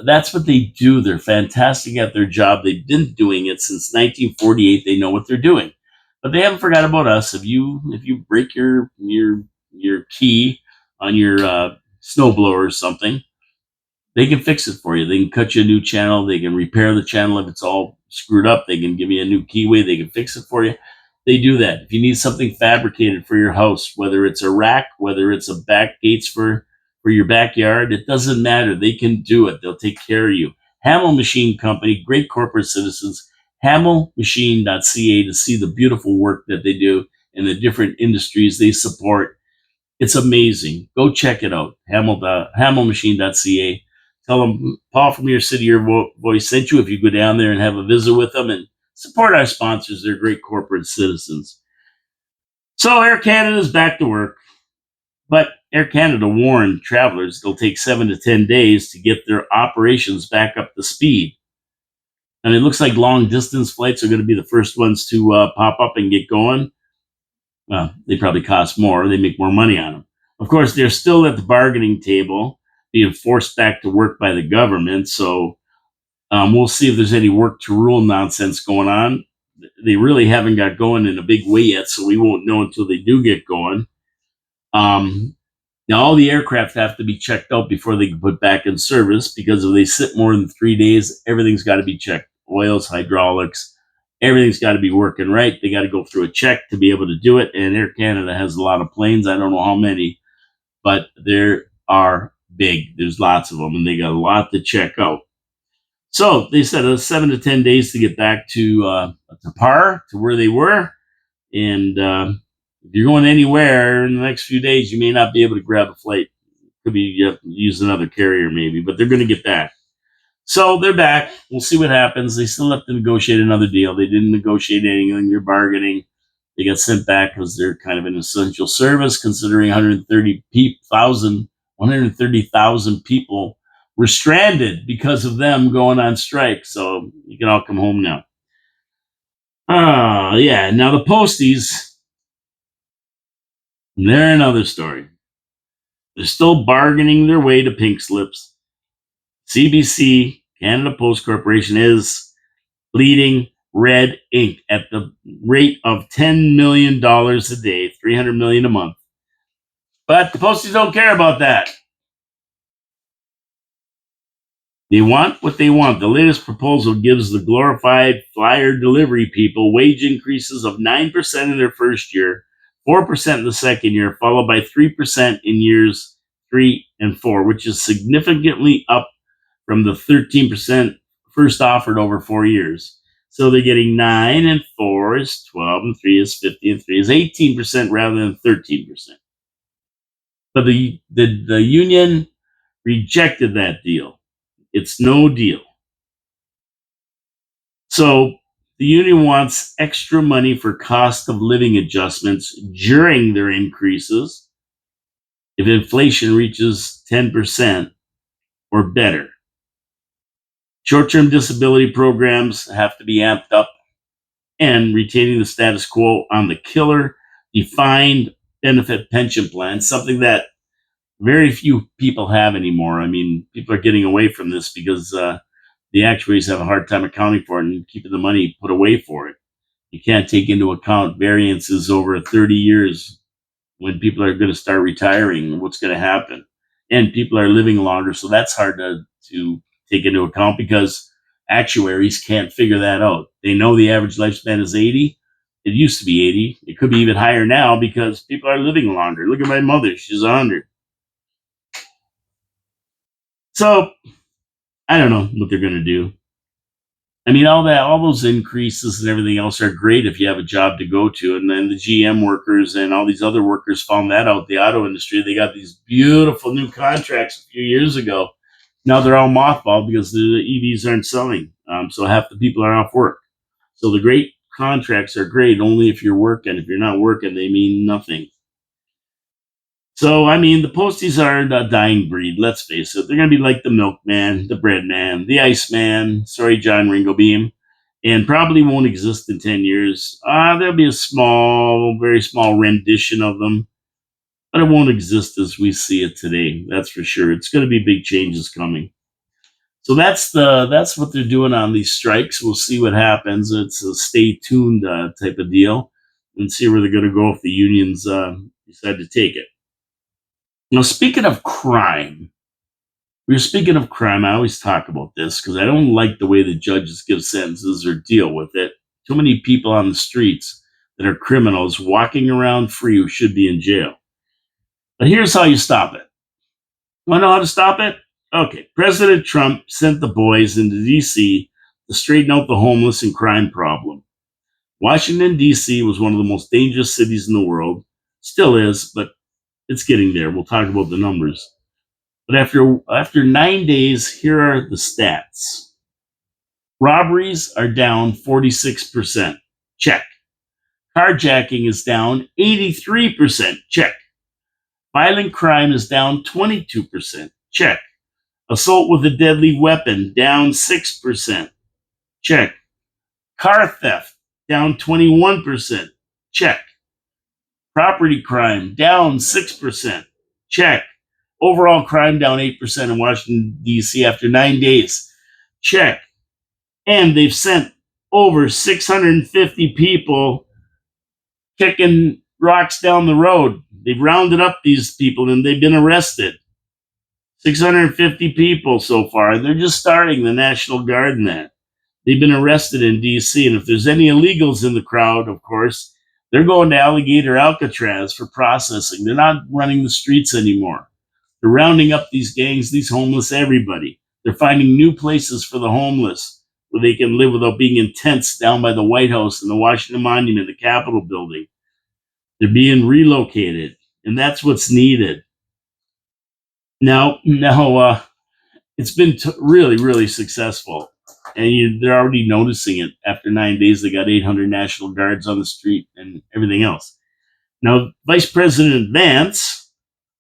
That's what they do. They're fantastic at their job. They've been doing it since 1948. They know what they're doing, but they haven't forgot about us. If you break your key on your snowblower or something, they can fix it for you. They can cut you a new channel. They can repair the channel if it's all screwed up. They can give you a new keyway. They can fix it for you. They do that. If you need something fabricated for your house, whether it's a rack, whether it's a back gates for your backyard, it doesn't matter. They can do it. They'll take care of you. Hamel Machine Company, great corporate citizens. HamelMachine.ca to see the beautiful work that they do and the different industries they support. It's amazing. Go check it out. HamelMachine.ca. Tell them Paul from Your City Your Voice sent you if you go down there and have a visit with them and support our sponsors. They're great corporate citizens. So Air Canada is back to work, but Air Canada warned travelers it'll take 7 to 10 days to get their operations back up to speed. And it looks like long distance flights are going to be the first ones to pop up and get going. Well, they probably cost more. They make more money on them. Of course, they're still at the bargaining table, being forced back to work by the government. So we'll see if there's any work to rule nonsense going on. They really haven't got going in a big way yet, so we won't know until they do get going. Now, all the aircraft have to be checked out before they can put back in service because if they sit more than 3 days, everything's got to be checked. Oils, hydraulics, everything's got to be working right. They got to go through a check to be able to do it. And Air Canada has a lot of planes. I don't know how many, but there are big. There's lots of them, and they got a lot to check out. So they said 7 to 10 days to get back to par, to where they were. And if you're going anywhere in the next few days, you may not be able to grab a flight. Could be you have to use another carrier maybe, but they're going to get back. So they're back. We'll see what happens. They still have to negotiate another deal. They didn't negotiate anything. They're bargaining. They got sent back because they're kind of an essential service, considering 130,000 people were stranded because of them going on strike. So you can all come home now. Yeah. Now the posties, they're another story. They're still bargaining their way to pink slips. CBC, Canada Post Corporation, is bleeding red ink at the rate of $10 million a day, $300 million a month. But the posties don't care about that. They want what they want. The latest proposal gives the glorified flyer delivery people wage increases of 9% in their first year, 4% in the second year, followed by 3% in years 3, and 4, which is significantly up from the 13% first offered over 4 years. So they're getting 9 and 4 is 12 and 3 is 50 and 3 is 18% rather than 13%. But the union rejected that deal. It's no deal. So the union wants extra money for cost of living adjustments during their increases if inflation reaches 10% or better. Short-term disability programs have to be amped up, and retaining the status quo on the killer defined benefit pension plan, something that very few people have anymore. I mean, people are getting away from this because the actuaries have a hard time accounting for it and keeping the money put away for it. You can't take into account variances over 30 years when people are going to start retiring, what's going to happen. And people are living longer, so that's hard to take into account because actuaries can't figure that out. They know the average lifespan is 80. It used to be 80. It could be even higher now because people are living longer. Look at my mother. She's 100. So I don't know what they're going to do. I mean, all those increases and everything else are great if you have a job to go to. And then the GM workers and all these other workers found that out. The auto industry, they got these beautiful new contracts a few years ago. Now they're all mothballed because the EVs aren't selling. So half the people are off work. So the great contracts are great only if you're working. If you're not working, they mean nothing. So, I mean, the posties are a dying breed, let's face it. They're going to be like the milkman, the bread man, the ice man, sorry, John Ringobeam, and probably won't exist in 10 years. There'll be a small, very small rendition of them, but it won't exist as we see it today. That's for sure. It's going to be big changes coming. So that's what they're doing on these strikes. We'll see what happens. It's a stay tuned type of deal and see where they're going to go if the unions decide to take it. Now, speaking of crime, I always talk about this because I don't like the way the judges give sentences or deal with it. Too many people on the streets that are criminals walking around free who should be in jail. But here's how you stop it. Want to know how to stop it? Okay. President Trump sent the boys into D.C. to straighten out the homeless and crime problem. Washington, D.C. was one of the most dangerous cities in the world. Still is, but it's getting there. We'll talk about the numbers. But after 9 days, here are the stats. Robberies are down 46%. Check. Carjacking is down 83%. Check. Violent crime is down 22%. Check. Assault with a deadly weapon down 6%. Check. Car theft down 21%. Check. Property crime down 6%. Check. Overall crime down 8% in Washington, D.C. after 9 days. Check. And they've sent over 650 people kicking rocks down the road. They've rounded up these people and they've been arrested. 650 people so far. They're just starting the National Guard in that. They've been arrested in D.C. And if there's any illegals in the crowd, of course, they're going to Alligator Alcatraz for processing. They're not running the streets anymore. They're rounding up these gangs, these homeless, everybody. They're finding new places for the homeless where they can live without being in tents down by the White House and the Washington Monument, the Capitol building. They're being relocated, and that's what's needed. Now, it's been really, really successful, and they're already noticing it. After 9 days, they got 800 National Guards on the street and everything else. Now, Vice President Vance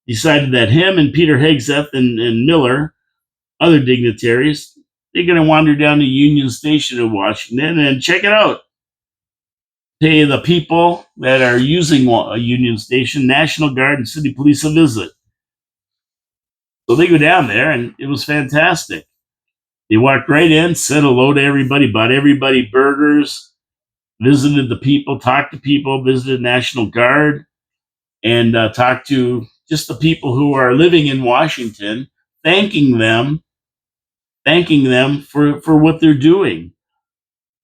decided that him and Peter Hegseth and Miller, other dignitaries, they're going to wander down to Union Station in Washington and check it out. Pay the people that are using a Union Station, National Guard, and City Police a visit. So they go down there, and it was fantastic. They walked right in, said hello to everybody, bought everybody burgers, visited the people, talked to people, visited National Guard, and talked to just the people who are living in Washington, thanking them for what they're doing.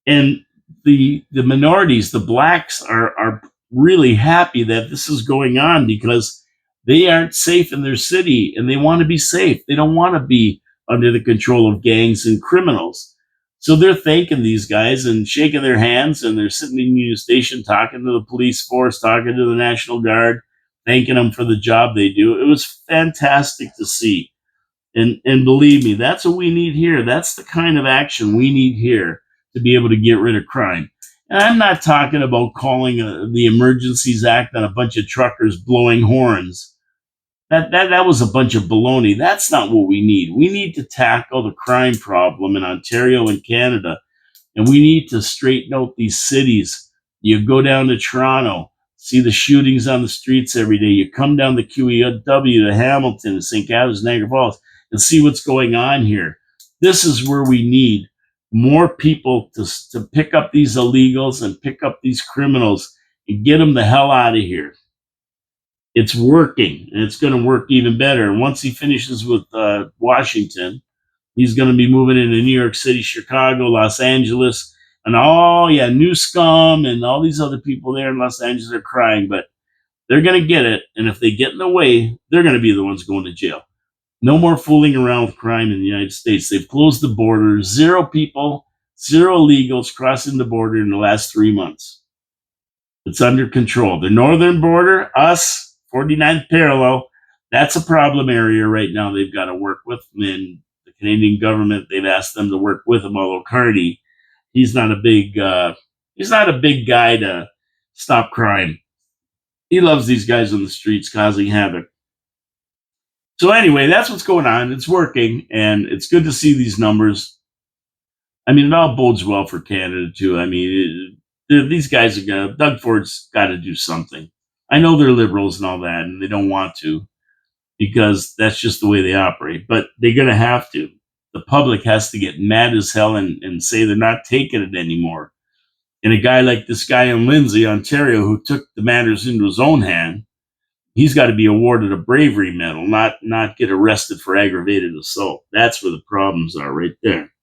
And the minorities, the blacks, are really happy that this is going on because They aren't safe in their city, and they want to be safe. They don't want to be under the control of gangs and criminals. So they're thanking these guys and shaking their hands, and they're sitting in the Union Station talking to the police force, talking to the National Guard, thanking them for the job they do. It was fantastic to see. And believe me, that's what we need here. That's the kind of action we need here to be able to get rid of crime. And I'm not talking about calling the Emergencies Act on a bunch of truckers blowing horns. That was a bunch of baloney. That's not what we need. We need to tackle the crime problem in Ontario and Canada, and we need to straighten out these cities. You go down to Toronto, see the shootings on the streets every day. You come down the QEW to Hamilton, St. Catharines, Niagara Falls, and see what's going on here. This is where we need more people to pick up these illegals and pick up these criminals and get them the hell out of here. It's working, and it's going to work even better. And once he finishes with Washington, he's going to be moving into New York City, Chicago, Los Angeles, and New Scum and all these other people there in Los Angeles are crying, but they're going to get it. And if they get in the way, they're going to be the ones going to jail. No more fooling around with crime in the United States. They've closed the border. 0 people, 0 illegals crossing the border in the last 3 months. It's under control. The northern border, us, 49th parallel, that's a problem area right now they've got to work with. And the Canadian government, they've asked them to work with him, although Carney, he's not a big guy to stop crime. He loves these guys on the streets causing havoc. So anyway, that's what's going on. It's working, and it's good to see these numbers. I mean, it all bodes well for Canada too. I mean, these guys are gonna. Doug Ford's got to do something. I know they're liberals and all that, and they don't want to because that's just the way they operate. But they're gonna have to. The public has to get mad as hell and say they're not taking it anymore. And a guy like this guy in Lindsay, Ontario, who took the matters into his own hand, he's got to be awarded a bravery medal, not get arrested for aggravated assault. That's where the problems are right there.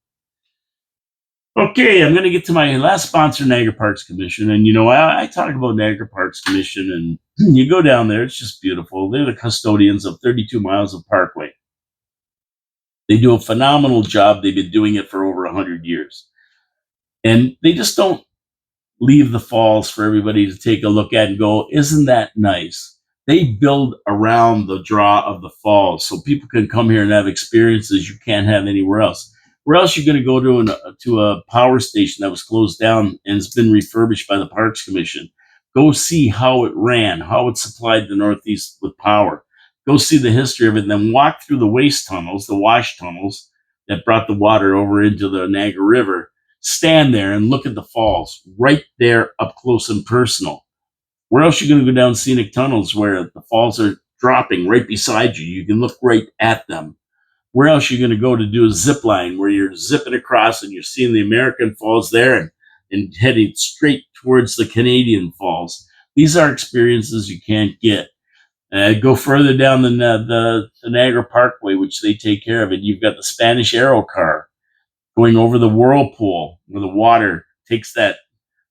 Okay, I'm going to get to my last sponsor, Niagara Parks Commission. And, I talk about Niagara Parks Commission, and you go down there, it's just beautiful. They're the custodians of 32 miles of parkway. They do a phenomenal job. They've been doing it for over 100 years. And they just don't leave the falls for everybody to take a look at and go, isn't that nice? They build around the draw of the falls so people can come here and have experiences you can't have anywhere else. Where else you're going to go to a power station that was closed down and it's been refurbished by the Parks Commission? Go see how it ran, how it supplied the Northeast with power. Go see the history of it, and then walk through the waste tunnels, the wash tunnels that brought the water over into the Niagara River. Stand there and look at the falls right there up close and personal. Where else are you going to go down scenic tunnels where the falls are dropping right beside you? You can look right at them. Where else are you going to go to do a zip line where you're zipping across and you're seeing the American falls there and heading straight towards the Canadian falls? These are experiences you can't get. Go further down the Niagara Parkway, which they take care of it. You've got the Spanish Aero car going over the whirlpool where the water takes that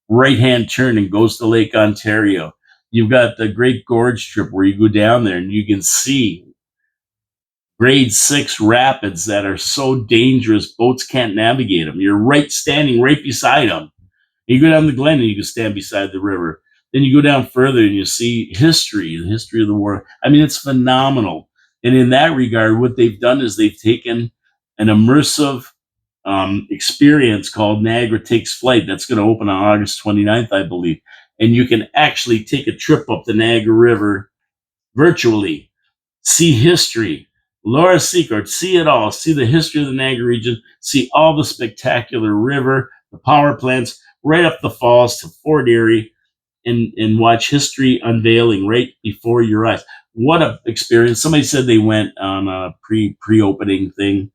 right-hand turn and goes to Lake Ontario. You've got the Great Gorge Strip where you go down there and you can see grade 6 rapids that are so dangerous boats can't navigate them. You're standing right beside them. You go down the Glen and you can stand beside the river. Then you go down further and you see the history of the world. I mean, it's phenomenal. And in that regard, what they've done is they've taken an immersive experience called Niagara Takes Flight. That's going to open on August 29th, I believe. And you can actually take a trip up the Niagara River virtually, see history. Laura Secord, see it all. See the history of the Niagara region. See all the spectacular river, the power plants, right up the falls to Fort Erie, and watch history unveiling right before your eyes. What a experience. Somebody said they went on a pre-opening thing,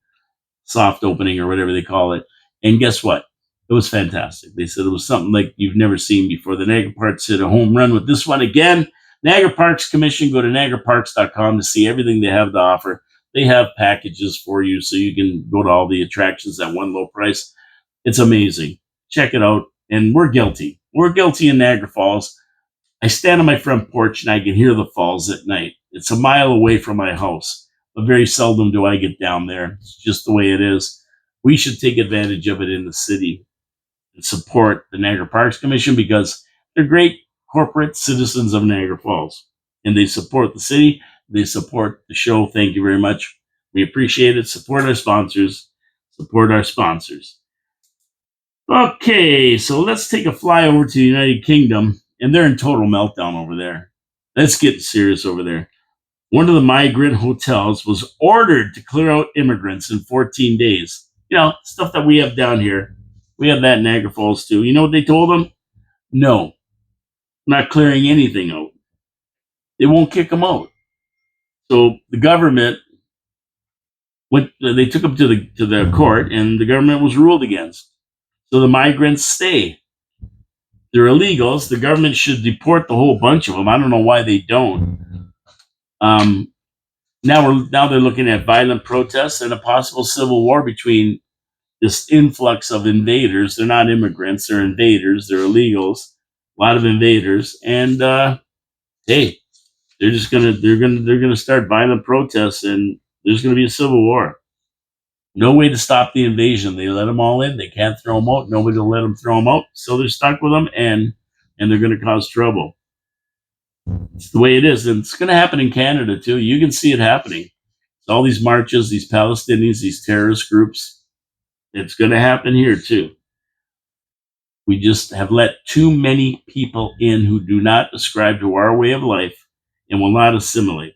soft opening or whatever they call it. And guess what? It was fantastic. They said it was something like you've never seen before. The Niagara Parks hit a home run with this one again. Niagara Parks Commission, go to niagaraparks.com to see everything they have to offer. They have packages for you so you can go to all the attractions at one low price. It's amazing. Check it out. And we're guilty. We're guilty in Niagara Falls. I stand on my front porch and I can hear the falls at night. It's a mile away from my house, but very seldom do I get down there. It's just the way it is. We should take advantage of it in the city and support the Niagara Parks Commission because they're great corporate citizens of Niagara Falls and they support the city. They support the show. Thank you very much. We appreciate it. Support our sponsors. Support our sponsors. Okay, so let's take a fly over to the United Kingdom, and they're in total meltdown over there. Let's get serious over there. One of the migrant hotels was ordered to clear out immigrants in 14 days. You know, stuff that we have down here. We have that in Niagara Falls too. You know what they told them? No, not clearing anything out. They won't kick them out. So the government went. They took them to the court, and the government was ruled against. So the migrants stay. They're illegals. The government should deport the whole bunch of them. I don't know why they don't. Now they're looking at violent protests and a possible civil war between this influx of invaders. They're not immigrants; they're invaders. They're illegals. A lot of invaders, and hey, they're gonna start violent protests, and there's gonna be a civil war. No way to stop the invasion. They let them all in. They can't throw them out. Nobody will let them throw them out. So they're stuck with them, and they're going to cause trouble. It's the way it is, and it's going to happen in Canada too. You can see it happening. All these marches, these Palestinians, these terrorist groups. It's going to happen here too. We just have let too many people in who do not ascribe to our way of life and will not assimilate.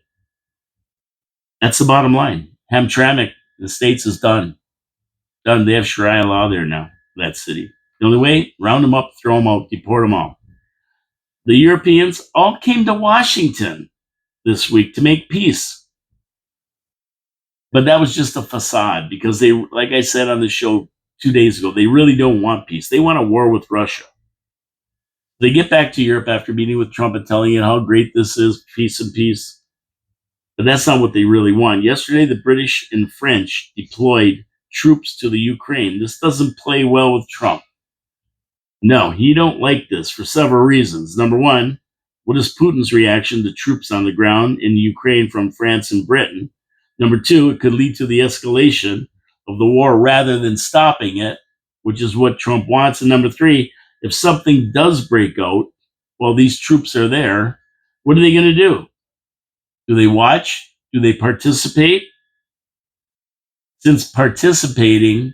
That's the bottom line. Hamtramck, the States is done. Done. They have Sharia law there now, that city. The only way, round them up, throw them out, deport them all. The Europeans all came to Washington this week to make peace. But that was just a facade because they, like I said on the show 2 days ago, they really don't want peace. They want a war with Russia. They get back to Europe after meeting with Trump and telling it how great this is, peace and peace. But that's not what they really want. Yesterday, the British and French deployed troops to the Ukraine. This doesn't play well with Trump. No, he don't like this for several reasons. Number one, what is Putin's reaction to troops on the ground in Ukraine from France and Britain? Number two, it could lead to the escalation of the war rather than stopping it, which is what Trump wants. And number three, if something does break out while these troops are there, what are they going to do? Do they watch? Do they participate? Since participating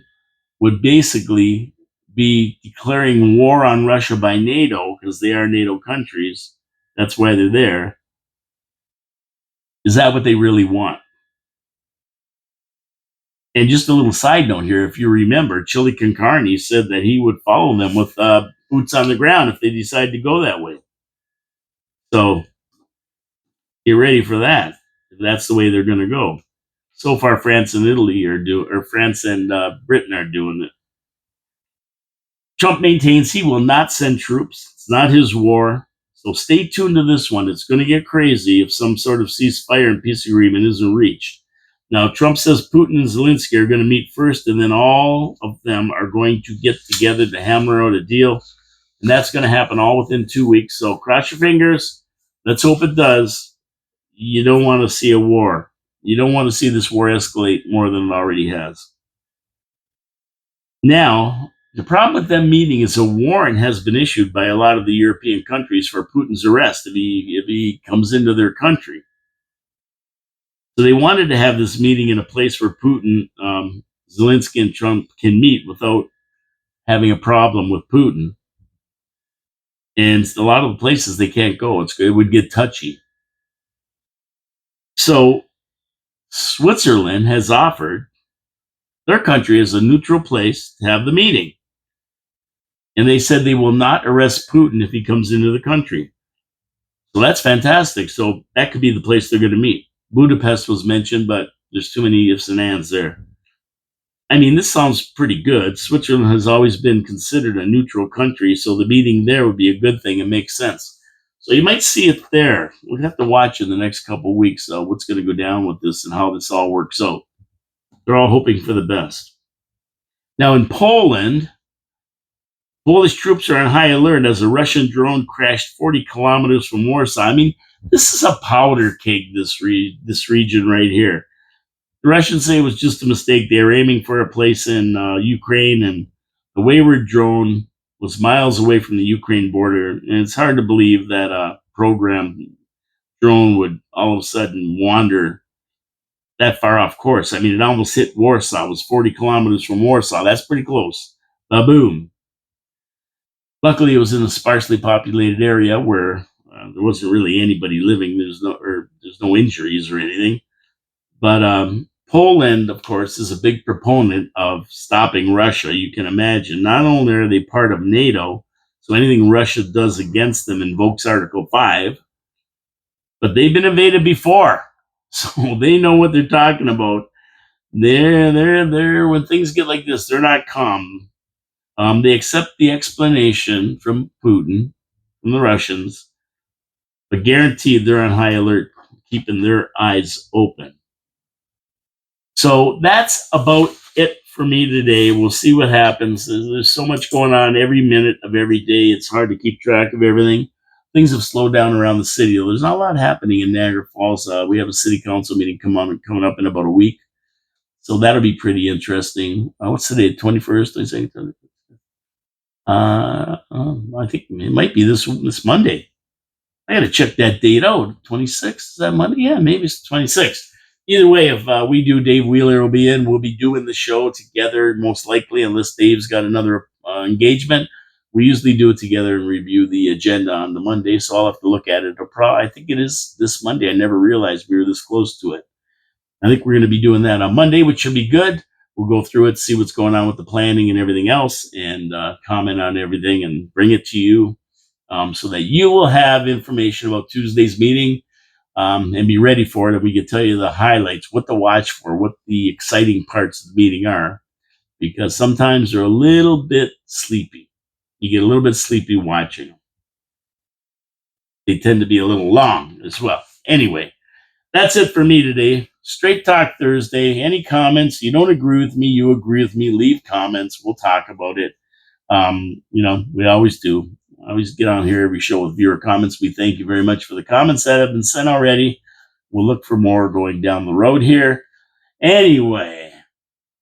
would basically be declaring war on Russia by NATO, because they are NATO countries, that's why they're there. Is that what they really want? And just a little side note here, if you remember, Chile con Carne said that he would follow them with boots on the ground if they decide to go that way. So get ready for that. If that's the way they're going to go. So far, France and Italy France and Britain are doing it. Trump maintains he will not send troops. It's not his war. So stay tuned to this one. It's going to get crazy if some sort of ceasefire and peace agreement isn't reached. Now, Trump says Putin and Zelensky are going to meet first, and then all of them are going to get together to hammer out a deal. And that's going to happen all within 2 weeks. So cross your fingers. Let's hope it does. You don't want to see a war. You don't want to see this war escalate more than it already has. Now, the problem with them meeting is a warrant has been issued by a lot of the European countries for Putin's arrest if he comes into their country. So they wanted to have this meeting in a place where Putin, Zelensky, and Trump can meet without having a problem with Putin. And a lot of the places they can't go. It would get touchy. So Switzerland has offered their country as a neutral place to have the meeting. And they said they will not arrest Putin if he comes into the country. So that's fantastic. So that could be the place they're going to meet. Budapest was mentioned, but there's too many ifs and ands there. I mean, this sounds pretty good. Switzerland has always been considered a neutral country, so the meeting there would be a good thing. It makes sense. So you might see it there. We'll have to watch in the next couple of weeks what's going to go down with this and how this all works out. They're all hoping for the best. Now in Poland, Polish troops are on high alert as a Russian drone crashed 40 kilometers from Warsaw. I mean, This is a powder keg, this region right here. The Russians say it was just a mistake. They were aiming for a place in Ukraine, and the wayward drone was miles away from the Ukraine border. And it's hard to believe that a programmed drone would all of a sudden wander that far off course. I mean, it almost hit Warsaw. It was 40 kilometers from Warsaw. That's pretty close. Ba-boom. Luckily, it was in a sparsely populated area where there wasn't really anybody living. There's no injuries or anything. But Poland, of course, is a big proponent of stopping Russia. You can imagine. Not only are they part of NATO, so anything Russia does against them invokes Article 5, but they've been invaded before. So they know what they're talking about. When things get like this, they're not calm. They accept the explanation from Putin, from the Russians, but guaranteed they're on high alert, keeping their eyes open. So that's about it for me today. We'll see what happens. There's so much going on every minute of every day. It's hard to keep track of everything. Things have slowed down around the city. There's not a lot happening in Niagara Falls. We have a city council meeting coming up in about a week. So that'll be pretty interesting. What's today? 21st, I think. I think it might be this Monday. I got to check that date out. 26th, is that Monday? Yeah, maybe it's 26th. Either way, if we do, Dave Wheeler will be in. We'll be doing the show together, most likely, unless Dave's got another engagement. We usually do it together and review the agenda on the Monday, so I'll have to look at it. I think it is this Monday. I never realized we were this close to it. I think we're going to be doing that on Monday, which should be good. We'll go through it, see what's going on with the planning and everything else, and comment on everything and bring it to you so that you will have information about Tuesday's meeting. And be ready for it. If we could tell you the highlights, what to watch for, what the exciting parts of the meeting are, because sometimes they're a little bit sleepy. You get a little bit sleepy watching them. They tend to be a little long as well. Anyway, that's it for me today. Straight Talk Thursday. Any comments? You don't agree with me, you agree with me, leave comments. We'll talk about it. We always do. I always get on here every show with viewer comments. We thank you very much for the comments that have been sent already. We'll look for more going down the road here. Anyway,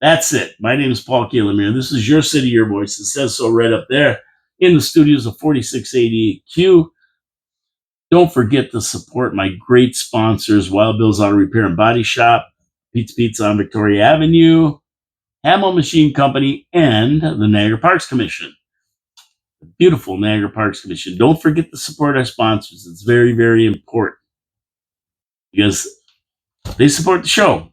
that's it. My name is Paul Keelemere. This is Your City, Your Voice. It says so right up there in the studios of 4680Q. Don't forget to support my great sponsors, Wild Bill's Auto Repair and Body Shop, Pete's Pizza on Victoria Avenue, Hamill Machine Company, and the Niagara Parks Commission. The beautiful Niagara Parks Commission. Don't forget to support our sponsors. It's very, very important because they support the show.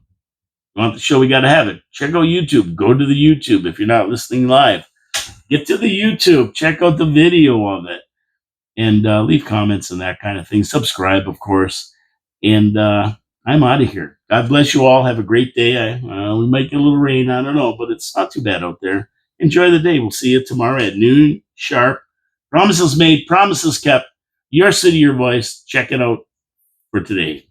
You want the show, we got to have it. Check out YouTube. Go to the YouTube if you're not listening live. Get to the YouTube. Check out the video of it. And leave comments and that kind of thing. Subscribe, of course. And I'm out of here. God bless you all. Have a great day. We might get a little rain. I don't know, but it's not too bad out there. Enjoy the day. We'll see you tomorrow at noon sharp. Promises made, promises kept. Your City, Your Voice. Check it out for today.